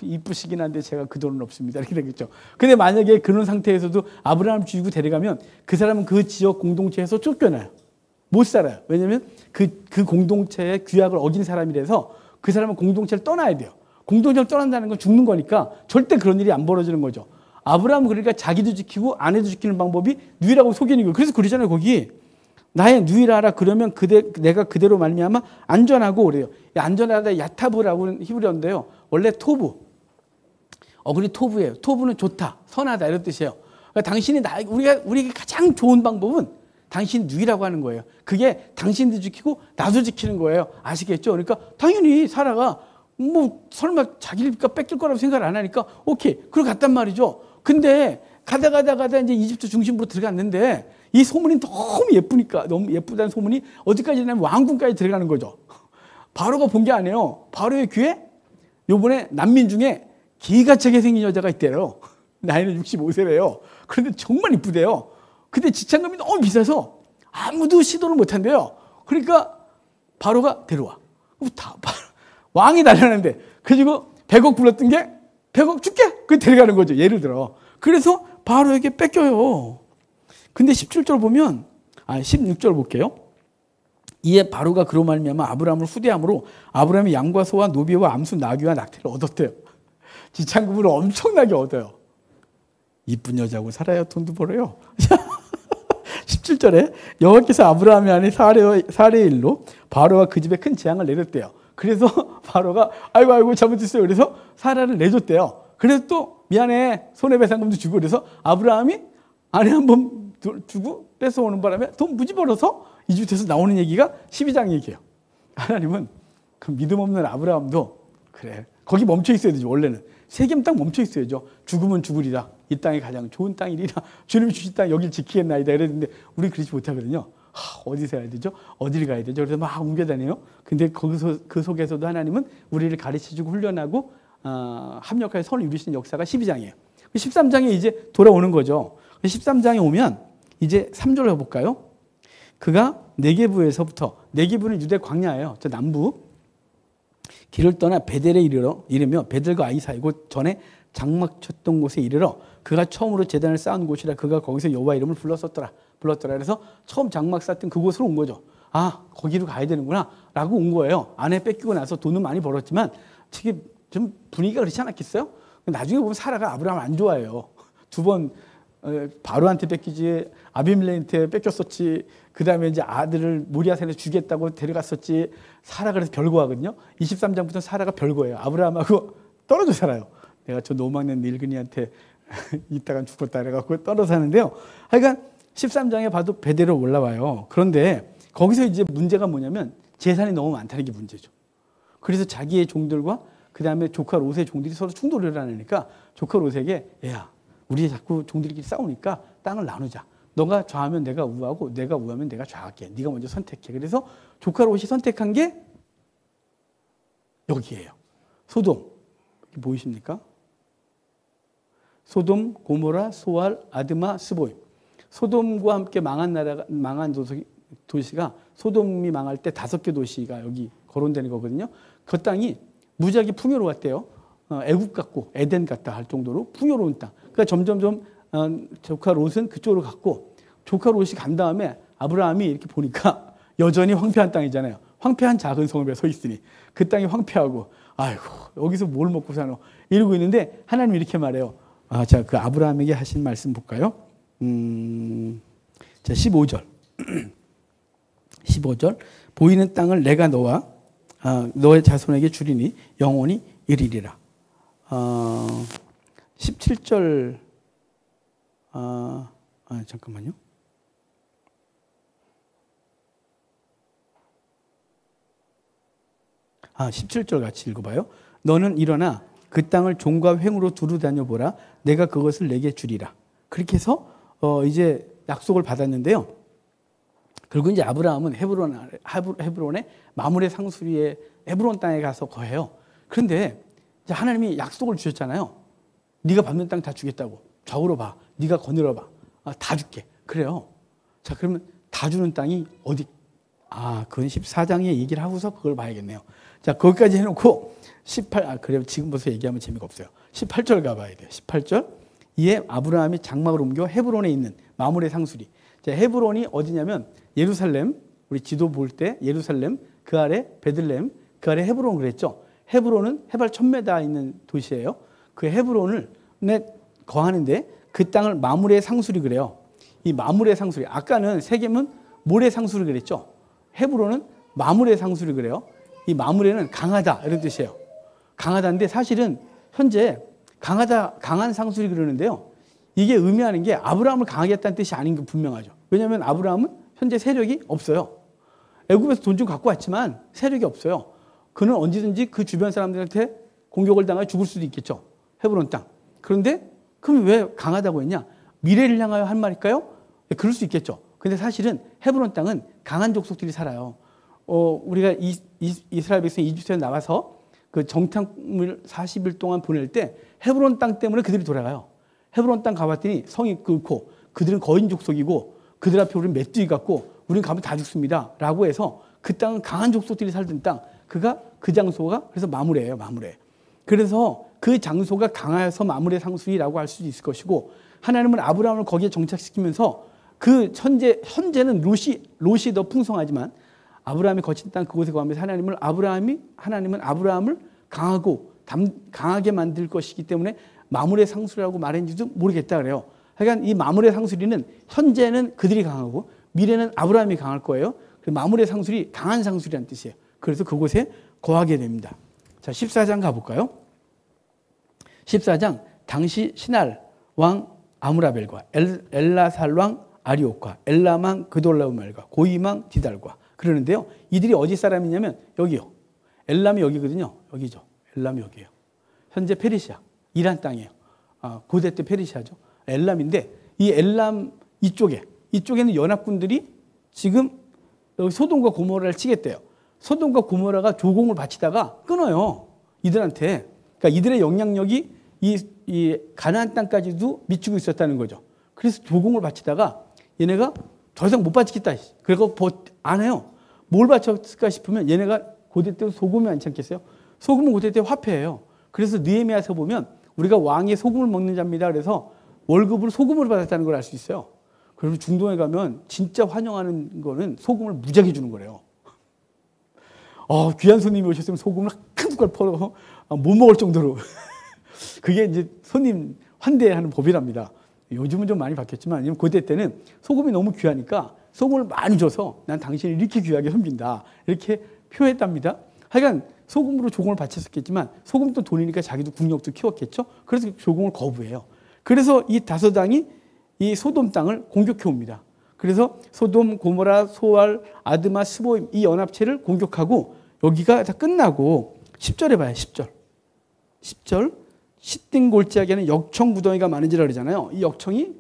Speaker 1: 이쁘시긴 한데 제가 그 돈은 없습니다. 이렇게 되겠죠. 근데 만약에 그런 상태에서도 아브라함을 죽이고 데려가면 그 사람은 그 지역 공동체에서 쫓겨나요. 못 살아요. 왜냐하면 그 공동체의 규약을 어긴 사람이라서 그 사람은 공동체를 떠나야 돼요. 공동체를 떠난다는 건 죽는 거니까 절대 그런 일이 안 벌어지는 거죠. 아브라함은 그러니까 자기도 지키고 아내도 지키는 방법이 누이라고 속이는 거예요. 그래서 그러잖아요. 거기 나의 누이라 하라. 그러면 내가 그대로 말미암아 안전하고 그래요. 안전하다 야타브라고는 히브리어인데요. 원래 토브. 어근이 토브예요. 토브는 좋다, 선하다 이런 뜻이에요. 그러니까 당신이 우리에게 가장 좋은 방법은 당신 누이라고 하는 거예요. 그게 당신도 지키고 나도 지키는 거예요. 아시겠죠? 그러니까 당연히 사라가 뭐 설마 자기가 뺏길 거라고 생각을 안 하니까 오케이. 그러고 갔단 말이죠. 근데 가다 이제 이집트 중심부로 들어갔는데 이 소문이 너무 예쁘니까, 너무 예쁘다는 소문이 어디까지 되냐면 왕궁까지 들어가는 거죠. 바로가 본 게 아니에요. 바로의 귀에 요번에 난민 중에 기가 차게 생긴 여자가 있대요. 나이는 65세래요. 그런데 정말 이쁘대요. 근데 지창금이 너무 비싸서 아무도 시도를 못 한대요. 그러니까 바로가 데려와. 왕이 달려는데 그리고 100억 불렀던 게 100억 줄게. 그 데려가는 거죠. 예를 들어. 그래서 바로에게 뺏겨요. 근데 17절 보면 16절 볼게요. 이에 바로가 그로 말미암아 아브라함을 후대함으로 아브라함이 양과 소와 노비와 암수 나귀와 낙태를 얻었대요. 지창금을 엄청나게 얻어요. 이쁜 여자하고 살아야 돈도 벌어요. 17절에 여호와께서 아브라함의 아내 사레의 일로 바로와 그 집에 큰 재앙을 내렸대요. 그래서 바로가 아이고 잘못했어요. 그래서 사라를 내줬대요. 그래서 또 미안해 손해배상금도 주고 그래서 아브라함이 아내 한번 주고 뺏어오는 바람에 돈 무지 벌어서 이집트에서 나오는 얘기가 12장 얘기예요. 하나님은 그 믿음 없는 아브라함도 그래 거기 멈춰 있어야 되죠. 원래는 세겜 땅 멈춰 있어야죠. 죽으면 죽으리라. 이 땅이 가장 좋은 땅이리라. 주님이 주신 땅 여길 지키겠나이다. 이랬는데 우리 그렇지 못하거든요. 어디서 해야 되죠? 어디를 가야 되죠? 그래서 막 옮겨다녀요. 근데 거기서 그 속에서도 하나님은 우리를 가르쳐주고 훈련하고 합력하여 선을 이루시는 역사가 12장이에요. 13장에 이제 돌아오는 거죠. 13장에 오면 이제 3절을 해볼까요? 그가 네게부에서부터, 네게부는 유대 광야예요. 저 남부. 길을 떠나 베델에 이르며 베델과 아이 사이 곧 전에 장막 쳤던 곳에 이르러 그가 처음으로 제단을 쌓은 곳이라 그가 거기서 여호와 이름을 불렀더라. 그래서 처음 장막 쌓던 그곳으로 온 거죠. 아, 거기로 가야 되는구나 라고 온 거예요. 아내 뺏기고 나서 돈은 많이 벌었지만 되게 좀 분위기가 그렇지 않았겠어요? 나중에 보면 사라가 아브라함을 안 좋아해요. 두 번 바로한테 뺏기지, 아비멜렉한테 뺏겼었지, 그 다음에 이제 아들을 모리아산에 주겠다고 데려갔었지. 사라가 그래서 별거하거든요. 23장부터 사라가 별거예요. 아브라함하고 떨어져 살아요. 내가 저 노망낸 늙은이한테 이따가 죽었다 그래갖고 떨어져 사는데요. 하여간 13장에 봐도 베델로 올라와요. 그런데 거기서 이제 문제가 뭐냐면 재산이 너무 많다는 게 문제죠. 그래서 자기의 종들과 그 다음에 조카 롯의 종들이 서로 충돌을 하니까 조카 롯에게 얘야, 우리 자꾸 종들끼리 싸우니까 땅을 나누자. 너가 좌하면 내가 우하고 내가 우하면 내가 좌할게. 네가 먼저 선택해. 그래서 조카 롯이 선택한 게 여기예요. 소돔. 보이십니까? 소돔, 고모라, 소알, 아드마, 스보임. 소돔과 함께 망한 도시가 소돔이 망할 때 5개 도시가 여기 거론되는 거거든요. 그 땅이 무지하게 풍요로웠대요. 애국 같고 에덴 같다 할 정도로 풍요로운 땅. 그러니까 점점점 조카 롯은 그쪽으로 갔고 조카 롯이 간 다음에 아브라함이 이렇게 보니까 여전히 황폐한 땅이잖아요. 황폐한 작은 성읍에 서 있으니 그 땅이 황폐하고 아이고 여기서 뭘 먹고 사노 이러고 있는데 하나님이 이렇게 말해요. 자, 그 아브라함에게 하신 말씀 볼까요? 자, 15절. 15절. 보이는 땅을 내가 너와 너의 자손에게 주리니 영원히 이르리라. 17절. 잠깐만요. 아, 17절 같이 읽어봐요. 너는 일어나 그 땅을 종과 횡으로 두루 다녀보라. 내가 그것을 내게 주리라. 그렇게 해서 이제 약속을 받았는데요. 그리고 이제 아브라함은 헤브론의 마므레 상수리의 헤브론 땅에 가서 거해요. 그런데 이제 하나님이 약속을 주셨잖아요. 네가 밟는 땅 다 주겠다고. 좌우로 봐. 네가 거느려 봐. 다 줄게. 그래요. 자, 그러면 다 주는 땅이 어디? 그건 14장에 얘기를 하고서 그걸 봐야겠네요. 자, 거기까지 해놓고 그래 지금부터 얘기하면 재미가 없어요. 18절 가봐야 돼요. 18절. 이에 아브라함이 장막을 옮겨 헤브론에 있는 마므레 상수리. 자, 헤브론이 어디냐면 예루살렘, 우리 지도 볼 때 예루살렘, 그 아래 베들레헴, 그 아래 헤브론 그랬죠. 헤브론은 해발 1000m 있는 도시예요. 그 헤브론을 거하는데 그 땅을 마므레 상수리 그래요. 이 마므레 상수리. 아까는 세겜은 모래 상수리 그랬죠. 헤브론은 마므레 상수리 그래요. 이 마므레는 강하다 이런 뜻이에요. 강하다인데 사실은 현재 강한 상수리 그러는데요. 이게 의미하는 게 아브라함을 강하게 했다는 뜻이 아닌 게 분명하죠. 왜냐하면 아브라함은 현재 세력이 없어요. 애굽에서 돈 좀 갖고 왔지만 세력이 없어요. 그는 언제든지 그 주변 사람들한테 공격을 당해 죽을 수도 있겠죠. 헤브론 땅. 그런데 그럼 왜 강하다고 했냐? 미래를 향하여 한 말일까요? 그럴 수 있겠죠. 근데 사실은 헤브론 땅은 강한 족속들이 살아요. 우리가 이스라엘 백성이 이집트에 나와서 그 정탐을 40일 동안 보낼 때 헤브론 땅 때문에 그들이 돌아가요. 헤브론 땅 가봤더니 성이 끓고 그들은 거인 족속이고 그들 앞에 우리는 메뚜기 같고 우리는 가면 다 죽습니다. 라고 해서 그 땅은 강한 족속들이 살던 땅. 그 장소가 그래서 마므레예요. 마므레. 그래서 그 장소가 강하여서 마므레 상수리라고 할 수도 있을 것이고 하나님은 아브라함을 거기에 정착시키면서 그 현재는 롯이 더 풍성하지만 아브라함이 거친 땅 그곳에 거하면서 하나님은 아브라함을 강하게 만들 것이기 때문에 마므레 상수리라고 말했는지도 모르겠다 그래요. 그러니까 이 마므레 상수리는 현재는 그들이 강하고 미래는 아브라함이 강할 거예요. 마므레 상수리 강한 상수리라는 뜻이에요. 그래서 그곳에 거하게 됩니다. 자, 14장 가볼까요? 14장 당시 시날 왕 아므라벨과 엘라살 왕 아리옥과 엘람왕 그돌라오멜과 고임왕 디달과 그러는데요. 이들이 어디 사람이냐면 여기요. 엘람이 여기거든요. 여기죠. 엘람이 여기예요. 현재 페르시아, 이란 땅이에요. 고대 때 페르시아죠. 엘람인데 이 엘람 이쪽에는 연합군들이 지금 여기 소돔과 고모라를 치겠대요. 소돔과 고모라가 조공을 바치다가 끊어요. 이들한테. 그러니까 이들의 영향력이 이 가나안 땅까지도 미치고 있었다는 거죠. 그래서 조공을 바치다가 얘네가 더 이상 못 바치겠다. 그리고 안 해요. 뭘 바쳤을까 싶으면 얘네가 고대 때 소금이 많지 않겠어요? 소금은 고대 때 화폐예요. 그래서 느헤미야서 보면 우리가 왕의 소금을 먹는 자입니다. 그래서 월급으로 소금을 받았다는 걸 알 수 있어요. 그래서 중동에 가면 진짜 환영하는 거는 소금을 무지하게 주는 거래요. 귀한 손님이 오셨으면 소금을 한 숟갈 퍼서 못 먹을 정도로. 그게 이제 손님 환대하는 법이랍니다. 요즘은 좀 많이 바뀌었지만 고대 때는 소금이 너무 귀하니까 소금을 많이 줘서 난 당신을 이렇게 귀하게 섬긴다. 이렇게 표했답니다. 하여간 소금으로 조공을 바쳤었겠지만 소금도 돈이니까 자기도 국력도 키웠겠죠. 그래서 조공을 거부해요. 그래서 이 다섯왕이 이 소돔 땅을 공격해 옵니다. 그래서 소돔, 고모라, 소알, 아드마, 스보임 이 연합체를 공격하고 여기가 다 끝나고 10절에 봐요. 10절 시띵 골짜기에는 역청 무더기가 많은지라 그러잖아요. 이 역청이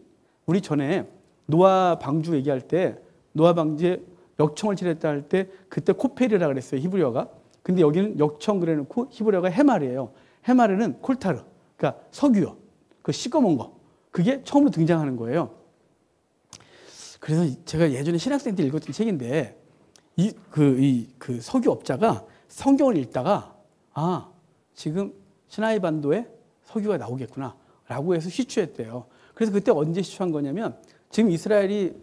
Speaker 1: 우리 전에 노아 방주 얘기할 때 노아 방주에 역청을 지냈다 할 때 그때 코펠이라 그랬어요. 히브리어가. 근데 여기는 역청 그래놓고 히브리어가 해마르예요. 해마르는 콜타르, 그러니까 석유요. 그 시꺼먼 거. 그게 처음으로 등장하는 거예요. 그래서 제가 예전에 신학생 때 읽었던 책인데 그 석유업자가 성경을 읽다가 지금 시나이 반도에 석유가 나오겠구나 라고 해서 시추했대요. 그래서 그때 언제 시추한 거냐면 지금 이스라엘이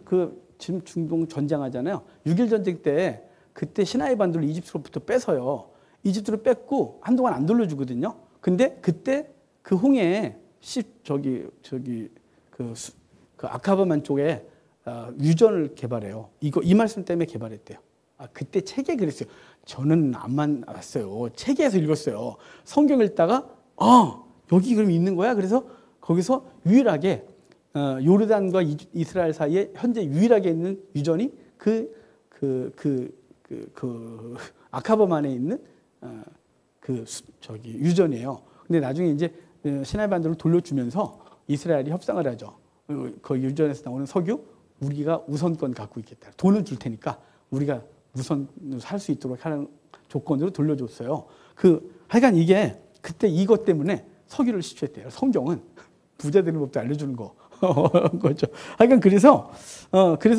Speaker 1: 지금 중동 전쟁하잖아요. 6.1 전쟁 때 그때 시나이 반도를 이집트로부터 뺏어요. 이집트로 뺏고 한동안 안 돌려주거든요. 근데 그때 그 홍해에 그 아카바만 쪽에 유전을 개발해요. 이 말씀 때문에 개발했대요. 그때 책에 그랬어요. 저는 안 만났어요. 책에서 읽었어요. 성경 읽다가 여기 그럼 있는 거야. 그래서 거기서 유일하게 요르단과 이스라엘 사이에 현재 유일하게 있는 유전이 아카바만에 있는 유전이에요. 근데 나중에 이제 시나이 반도를 돌려주면서 이스라엘이 협상을 하죠. 그 유전에서 나오는 석유 우리가 우선권 갖고 있겠다. 돈은 줄 테니까 우리가 우선 살 수 있도록 하는 조건으로 돌려줬어요. 하여간 이게 그때 이것 때문에 석유를 시추했대요. 성경은 부자 되는 법도 알려주는 거죠. 하여간 그래서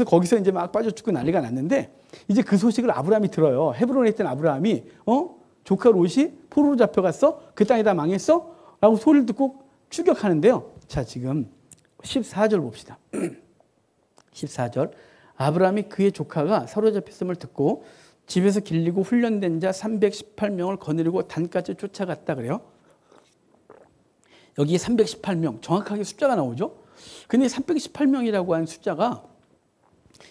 Speaker 1: 거기서 이제 막 빠져 죽고 난리가 났는데 이제 그 소식을 아브라함이 들어요. 헤브론에 있던 아브라함이 조카 롯이 포로로 잡혀갔어? 그 땅이 다 망했어? 라고 소리를 듣고 추격하는데요. 자, 지금 14절 봅시다. 14절. 아브라함이 그의 조카가 사로잡혔음을 듣고 집에서 길리고 훈련된 자 318명을 거느리고 단까지 쫓아갔다 그래요. 여기 318명 정확하게 숫자가 나오죠. 근데 318명이라고 하는 숫자가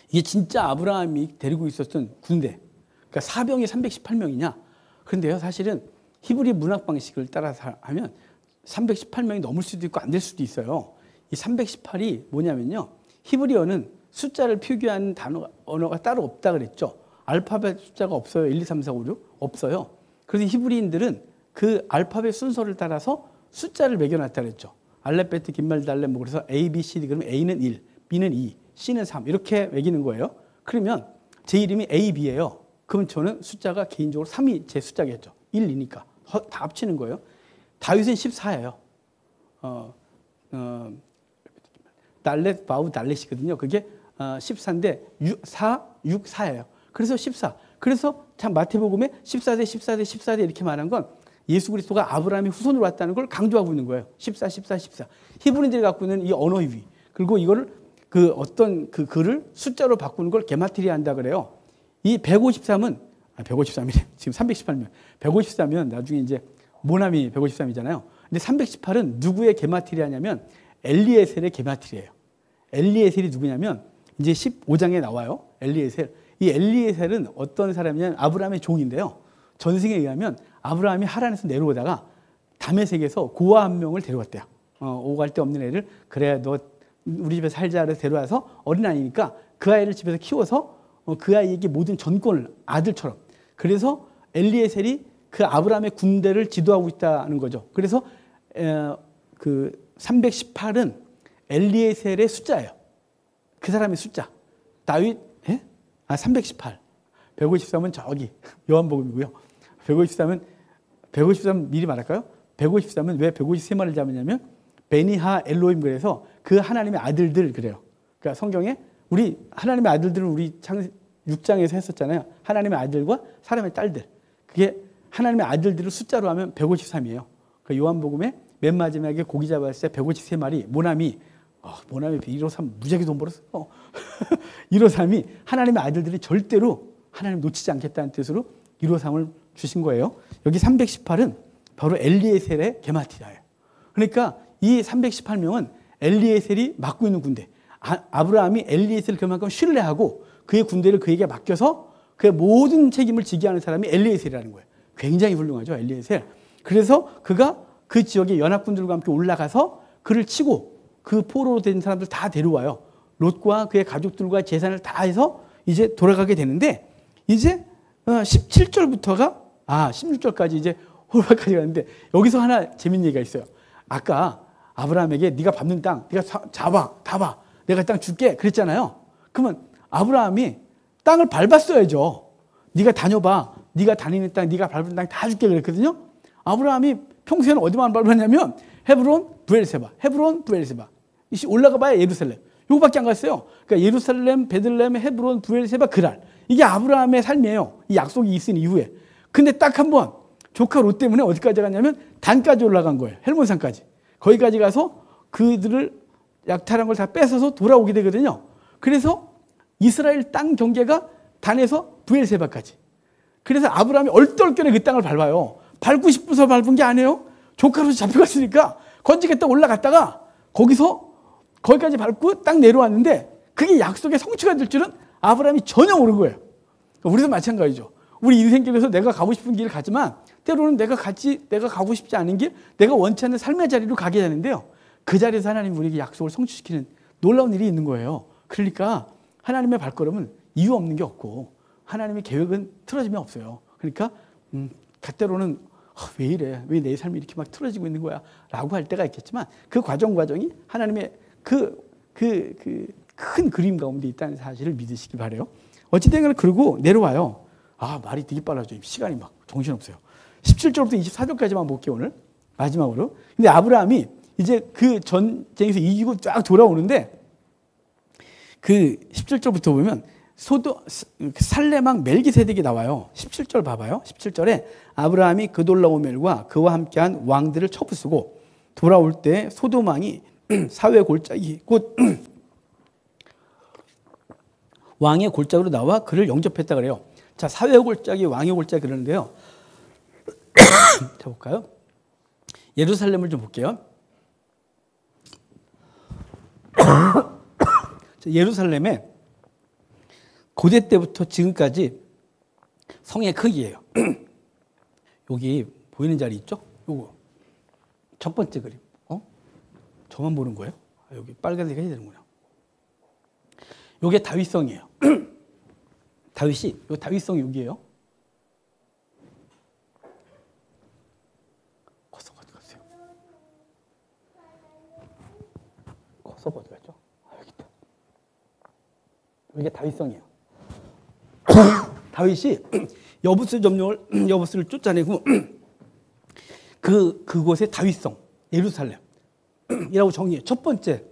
Speaker 1: 이게 진짜 아브라함이 데리고 있었던 군대. 그러니까 사병이 318명이냐. 그런데요, 사실은 히브리 문학 방식을 따라서 하면 318명이 넘을 수도 있고 안 될 수도 있어요. 이 318이 뭐냐면요. 히브리어는 숫자를 표기하는 언어가 따로 없다 그랬죠. 알파벳 숫자가 없어요. 1, 2, 3, 4, 5, 6 없어요. 그래서 히브리인들은 그 알파벳 순서를 따라서 숫자를 매겨놨다 그랬죠. 알렙베트, 긴말, 달렙 그래서 A, B, C, D 그러면 A는 1, B는 2, C는 3 이렇게 매기는 거예요. 그러면 제 이름이 A, B예요. 그럼 저는 숫자가 개인적으로 3이 제 숫자겠죠. 1, 2니까 다 합치는 거예요. 다윗은 14예요. 달렛, 바우, 달렛이거든요. 그게 14인데 4, 6, 4예요. 그래서 14. 그래서 참 마태복음에 14대, 14대, 14대 이렇게 말한 건 예수 그리스도가 아브라함의 후손으로 왔다는 걸 강조하고 있는 거예요. 14, 14, 14. 히브리인들이 갖고 있는 이 언어의 위. 그리고 이거를 어떤 글을 숫자로 바꾸는 걸 게마트리아 한다 그래요. 이 153이래. 지금 318명. 153은 나중에 이제 모나미 153이잖아요. 근데 318은 누구의 게마트리아냐면 엘리에셀의 게마트리아예요. 엘리에셀이 누구냐면 이제 15장에 나와요. 엘리에셀. 이 엘리에셀은 어떤 사람이냐면 아브라함의 종인데요. 전승에 의하면 아브라함이 하란에서 내려오다가 다메섹에서 고아 한 명을 데려왔대요. 오갈 데 없는 애를 그래 너 우리 집에 살자 그래서 데려와서 어린아이니까 그 아이를 집에서 키워서 그 아이에게 모든 전권을 아들처럼. 그래서 엘리에셀이 그 아브라함의 군대를 지도하고 있다는 거죠. 그래서 그 318은 엘리에셀의 숫자예요. 그 사람의 숫자. 다윗 318. 153은 저기 요한복음이고요. 153 미리 말할까요? 153은 왜 153마리를 잡았냐면 베니하 엘로임 그래서 그 하나님의 아들들 그래요. 그러니까 성경에 우리 하나님의 아들들은 우리 창세기 6장에서 했었잖아요. 하나님의 아들과 사람의 딸들. 그게 하나님의 아들들을 숫자로 하면 153이에요. 그 요한복음에 맨 마지막에 고기 잡았을 때 153마리 모나미 153 무지하게 돈 벌었어요. 153이 하나님의 아들들이 절대로 하나님 놓치지 않겠다는 뜻으로 153을 주신 거예요. 여기 318은 바로 엘리에셀의 게마티아예요. 그러니까 이 318명은 엘리에셀이 맡고 있는 군대. 아브라함이 엘리에셀을 그만큼 신뢰하고 그의 군대를 그에게 맡겨서 그의 모든 책임을 지게 하는 사람이 엘리에셀이라는 거예요. 굉장히 훌륭하죠, 엘리에셀. 그래서 그가 그 지역의 연합군들과 함께 올라가서 그를 치고 그 포로로 된 사람들 다 데려와요. 롯과 그의 가족들과 재산을 다 해서 이제 돌아가게 되는데 이제 17절부터가 16절까지 이제 호르바까지 가는데 여기서 하나 재밌는 얘기가 있어요. 아까 아브라함에게 네가 밟는 땅, 네가 다 봐. 내가 땅 줄게 그랬잖아요. 그러면 아브라함이 땅을 밟았어야죠. 네가 다녀봐. 네가 다니는 땅, 네가 밟은 땅 다 줄게 그랬거든요. 아브라함이 평소에는 어디만 밟았냐면 헤브론, 브엘세바. 올라가 봐야 예루살렘. 요거밖에 안 갔어요. 그러니까 예루살렘, 베들레헴, 헤브론, 브엘세바, 그랄. 이게 아브라함의 삶이에요. 이 약속이 있은 이후에. 근데 딱 한 번 조카 롯 때문에 어디까지 갔냐면 단까지 올라간 거예요. 헬몬산까지. 거기까지 가서 그들을 약탈한 걸 다 뺏어서 돌아오게 되거든요. 그래서 이스라엘 땅 경계가 단에서 브엘세바까지. 그래서 아브라함이 얼떨결에 그 땅을 밟아요. 밟고 싶어서 밟은 게 아니에요. 조카로서 잡혀갔으니까 건지겠다 올라갔다가 거기까지 밟고 딱 내려왔는데 그게 약속의 성취가 될 줄은 아브라함이 전혀 모르는 거예요. 우리도 마찬가지죠. 우리 인생길에서 내가 가고 싶은 길을 가지만 때로는 내가 가고 싶지 않은 길, 내가 원치 않는 삶의 자리로 가게 되는데요. 그 자리에서 하나님 우리에게 약속을 성취시키는 놀라운 일이 있는 거예요. 그러니까 하나님의 발걸음은 이유 없는 게 없고 하나님의 계획은 틀어짐이 없어요. 그러니까 때로는 왜 이래? 왜 내 삶이 이렇게 막 틀어지고 있는 거야? 라고 할 때가 있겠지만 그 과정이 하나님의 그 큰 그림 가운데 있다는 사실을 믿으시기 바라요. 어찌된 간에 그러고 내려와요. 말이 되게 빨라져요. 시간이 막 정신없어요. 17절부터 24절까지만 볼게요, 오늘. 마지막으로. 근데 아브라함이 이제 그 전쟁에서 이기고 쫙 돌아오는데 그 17절부터 보면 살레망 멜기세덱이 나와요. 17절 봐봐요. 17절에 아브라함이 그돌라오멜과 그와 함께한 왕들을 쳐부수고 돌아올 때 소돔 왕이 사회 골짜기 곧 왕의 골짜기로 나와 그를 영접했다 그래요. 자, 사회 골짜기, 왕의 골짜기 그러는데요. 자, 볼까요? 예루살렘을 좀 볼게요. 예루살렘에 고대 때부터 지금까지 성의 크기예요. 여기 보이는 자리 있죠? 요거 첫 번째 그림. 저만 보는 거예요? 여기 빨간색 해야 되는구나. 요게 다윗성이에요. 다윗성이 여기예요. 커서가 어디 갔어요? 커서가 어디 갔죠? 여기 있다. 이게 다윗성이에요. 다윗이 여부스를 쫓아내고 그곳의 다윗성, 예루살렘이라고 정의해요. 첫 번째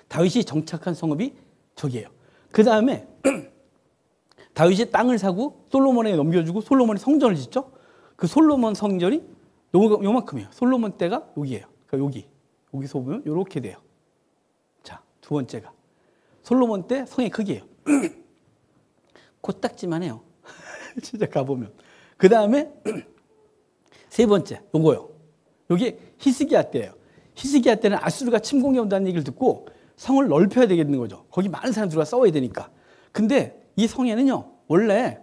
Speaker 1: 다윗이 정착한 성읍이 저기예요. 그 다음에 다윗이 땅을 사고 솔로몬에게 넘겨주고 솔로몬이 성전을 짓죠. 그 솔로몬 성전이 요만큼이에요. 솔로몬 때가 여기예요. 그러니까 여기서 보면 이렇게 돼요. 자, 두 번째가 솔로몬 때 성의 크기예요. 코딱지만 해요. 진짜 가보면. 그 다음에 세 번째 요거요. 여기 히스기야 때예요. 히스기야 때는 아수르가 침공해 온다는 얘기를 듣고 성을 넓혀야 되겠는 거죠. 거기 많은 사람들과 싸워야 되니까. 근데 이 성에는요, 원래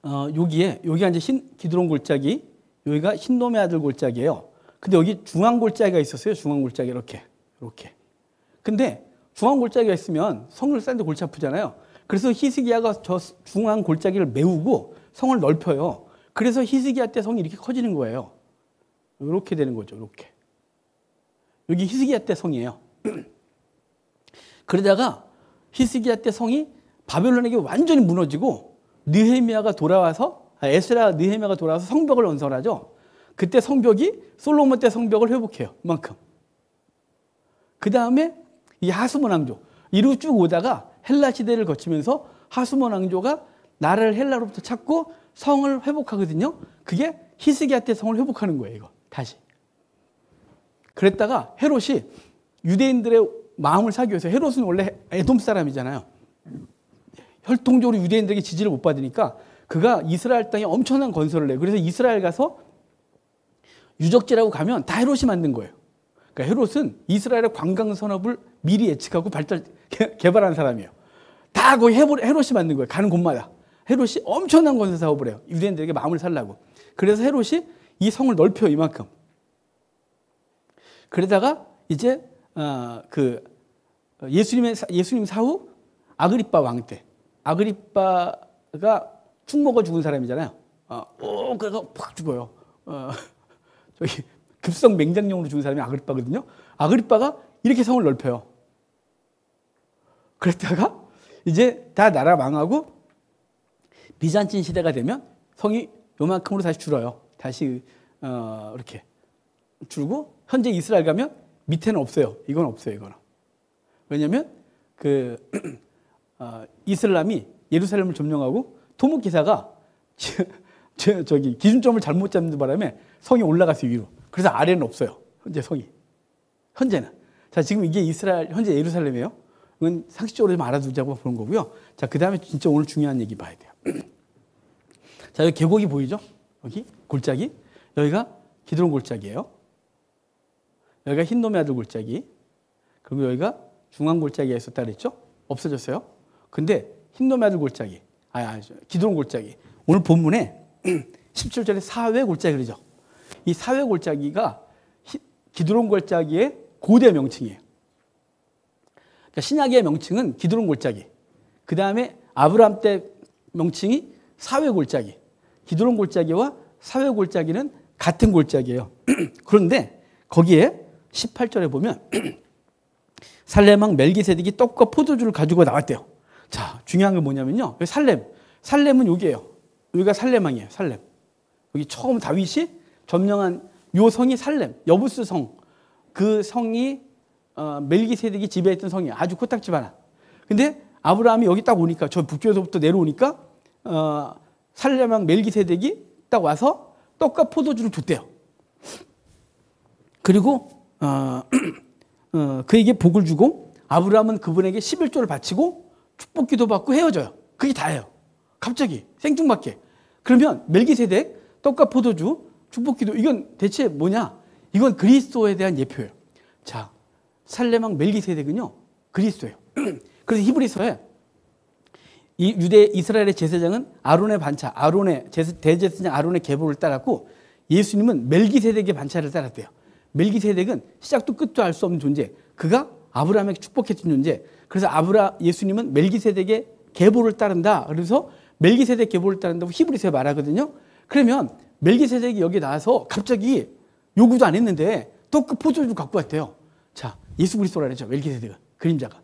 Speaker 1: 여기가 이제 기드론 골짜기, 여기가 흰놈의 아들 골짜기예요. 근데 여기 중앙 골짜기가 있었어요. 중앙 골짜기 이렇게 근데 중앙 골짜기가 있으면 성을 쌓는데 골치 아프잖아요. 그래서 히스기야가 저 중앙 골짜기를 메우고 성을 넓혀요. 그래서 히스기야 때 성이 이렇게 커지는 거예요. 이렇게 되는 거죠. 이렇게. 여기 히스기야 때 성이에요. 그러다가 히스기야 때 성이 바벨론에게 완전히 무너지고 느헤미야가 돌아와서 에스라 느헤미야가 돌아와서 성벽을 건설하죠. 그때 성벽이 솔로몬 때 성벽을 회복해요. 이만큼. 그 다음에 이 하수몬 왕조 이로 쭉 오다가 헬라 시대를 거치면서 하수몬 왕조가 나라를 헬라로부터 찾고 성을 회복하거든요. 그게 히스기야 때 성을 회복하는 거예요. 이거 다시. 그랬다가 헤롯이 유대인들의 마음을 사기 위해서, 헤롯은 원래 에돔 사람이잖아요. 혈통적으로 유대인들에게 지지를 못 받으니까 그가 이스라엘 땅에 엄청난 건설을 해요. 그래서 이스라엘 가서 유적지라고 가면 다 헤롯이 만든 거예요. 그러니까 헤롯은 이스라엘의 관광 산업을 미리 예측하고 개발한 사람이에요. 다 거의 헤롯이 만든 거예요. 가는 곳마다. 헤롯이 엄청난 건설 사업을 해요. 유대인들에게 마음을 살라고. 그래서 헤롯이 이 성을 넓혀요. 이만큼. 그러다가 이제 예수님 사후 아그리빠 왕 때, 아그리빠가 축 먹어 죽은 사람이잖아요. 그래서 팍 죽어요. 저기 급성 맹장염으로 죽은 사람이 아그리빠거든요. 아그리빠가 이렇게 성을 넓혀요. 그랬다가 이제 다 나라 망하고 비잔틴 시대가 되면 성이 요만큼으로 다시 줄어요. 다시 이렇게 줄고 현재 이스라엘 가면 밑에는 없어요. 이건 없어요. 이거는. 왜냐하면 이슬람이 예루살렘을 점령하고 토목 기사가 저기 기준점을 잘못 잡는 바람에 성이 올라갔어요. 위로. 그래서 아래는 없어요. 현재 성이. 현재는. 자, 지금 이게 이스라엘 현재 예루살렘이에요. 이건 상식적으로 좀 알아두자고 보는 거고요. 자, 그 다음에 진짜 오늘 중요한 얘기 봐야 돼요. 자, 여기 계곡이 보이죠? 여기 골짜기. 여기가 기드론 골짜기예요. 여기가 흰놈의 아들 골짜기. 그리고 여기가 중앙 골짜기가 있었다 그랬죠? 없어졌어요. 근데 흰놈의 아들 골짜기. 기드론 골짜기. 오늘 본문에 17절에 사회 골짜기 그러죠. 이 사회 골짜기가 기드론 골짜기의 고대 명칭이에요. 그러니까 신약의 명칭은 기드론 골짜기. 그 다음에 아브라함 때 명칭이 사회 골짜기. 기드론 골짜기와 사회 골짜기는 같은 골짜기예요. 그런데 거기에 18절에 보면 살렘 왕 멜기세덱이 떡과 포도주를 가지고 나왔대요. 자, 중요한 게 뭐냐면요. 여기 살렘은 여기예요. 여기가 살렘 왕이에요. 살렘. 여기 처음 다윗이 점령한 요 성이 살렘, 여부스 성. 그 성이 멜기세덱이 지배했던 성이에요. 아주 코딱지 하나. 근데 아브라함이 여기 딱 오니까 저 북쪽에서부터 내려오니까 살렘 왕 멜기세덱이 딱 와서 떡과 포도주를 줬대요. 그리고 그에게 복을 주고 아브라함은 그분에게 11조를 바치고 축복기도 받고 헤어져요. 그게 다예요. 갑자기 생뚱맞게. 그러면 멜기세덱 떡과 포도주 축복기도 이건 대체 뭐냐? 이건 그리스도에 대한 예표예요. 자, 살렘 왕 멜기세덱은요 그리스도예요. 그래서 히브리서에 이 유대 이스라엘의 제사장은 아론의 반차, 대제사장 아론의 계보를 따랐고 예수님은 멜기세덱의 반차를 따랐대요. 멜기세덱은 시작도 끝도 알 수 없는 존재. 그가 아브라함에게 축복했던 존재. 그래서 예수님은 멜기세덱의 계보를 따른다. 그래서 멜기세덱 계보를 따른다고 히브리서에 말하거든요. 그러면 멜기세덱이 여기 나와서 갑자기 요구도 안 했는데 떡과 포도주를 갖고 왔대요. 자, 예수 그리스도라 그랬죠. 멜기세덱은 그림자가.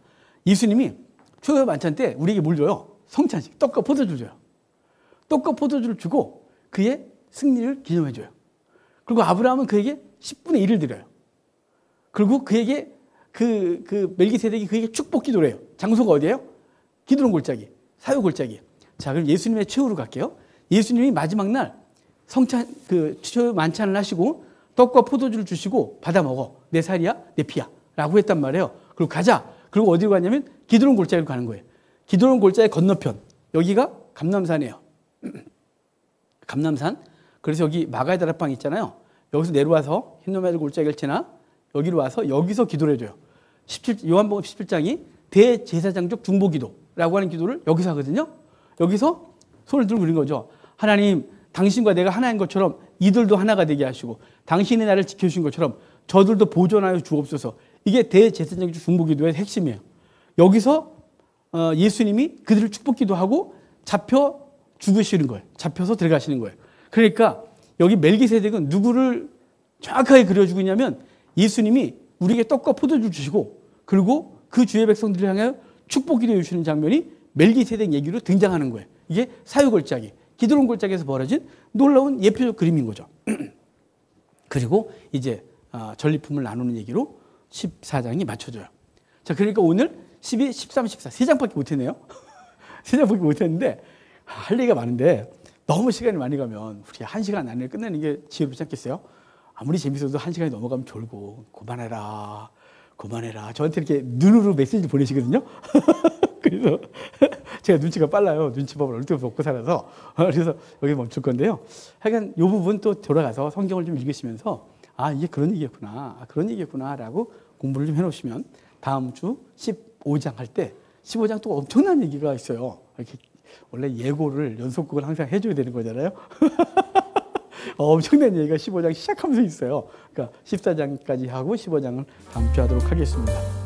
Speaker 1: 예수님이 초여 만찬 때 우리에게 뭘 줘요? 성찬식, 떡과 포도주를 줘요. 떡과 포도주를 주고 그의 승리를 기념해 줘요. 그리고 아브라함은 그에게 10분의 1을 드려요. 그리고 그에게 멜기세덱이 그에게 축복 기도를 해요. 장소가 어디예요? 기드론 골짜기, 사회 골짜기. 자, 그럼 예수님의 최후로 갈게요. 예수님이 마지막 날 성찬 최후 만찬을 하시고 떡과 포도주를 주시고 받아 먹어. 내 살이야, 내 피야라고 했단 말이에요. 그리고 가자. 그리고 어디로 가냐면 기드론 골짜기로 가는 거예요. 기드론 골짜기 건너편. 여기가 감람산이에요. 감람산. 그래서 여기 마가의 다락방 있잖아요. 여기서 내려와서 흰놈의 아들 골짜기를 지나 여기로 와서 여기서 기도를 해줘요. 요한복음 17장이 대제사장적 중보기도라고 하는 기도를 여기서 하거든요. 여기서 손을 들고 그런 거죠. 하나님, 당신과 내가 하나인 것처럼 이들도 하나가 되게 하시고 당신이 나를 지켜주신 것처럼 저들도 보존하여 주옵소서. 이게 대제사장 중보기도의 핵심이에요. 여기서 예수님이 그들을 축복기도하고 잡혀 죽으시는 거예요. 잡혀서 들어가시는 거예요. 그러니까 여기 멜기세덱은 누구를 정확하게 그려주고 있냐면 예수님이 우리에게 떡과 포도주를 주시고 그리고 그 주의 백성들을 향하여 축복기도해 주시는 장면이 멜기세덱 얘기로 등장하는 거예요. 이게 사유골짜기, 기드론 골짜기에서 벌어진 놀라운 예표적 그림인 거죠. 그리고 이제 전리품을 나누는 얘기로 14장이 맞춰져요. 자, 그러니까 오늘 12, 13, 14 3장밖에 못했네요. 3장밖에 못했는데 할 얘기가 많은데 너무 시간이 많이 가면 우리 1시간 안에 끝내는 게 지혜롭지 않겠어요? 아무리 재밌어도 1시간이 넘어가면 졸고 그만해라. 저한테 이렇게 눈으로 메시지 보내시거든요. 그래서 제가 눈치가 빨라요. 눈치밥을 얼핏 먹고 살아서. 그래서 여기 멈출 건데요. 하여간 이 부분 또 돌아가서 성경을 좀 읽으시면서 이게 그런 얘기였구나. 그런 얘기였구나라고 공부를 좀 해놓으시면 다음 주 15장 할 때 15장 또 엄청난 얘기가 있어요. 이렇게 원래 예고를 연속극을 항상 해줘야 되는 거잖아요. 엄청난 얘기가 15장 시작하면서 있어요. 그러니까 14장까지 하고 15장을 다음 주에 하도록 하겠습니다.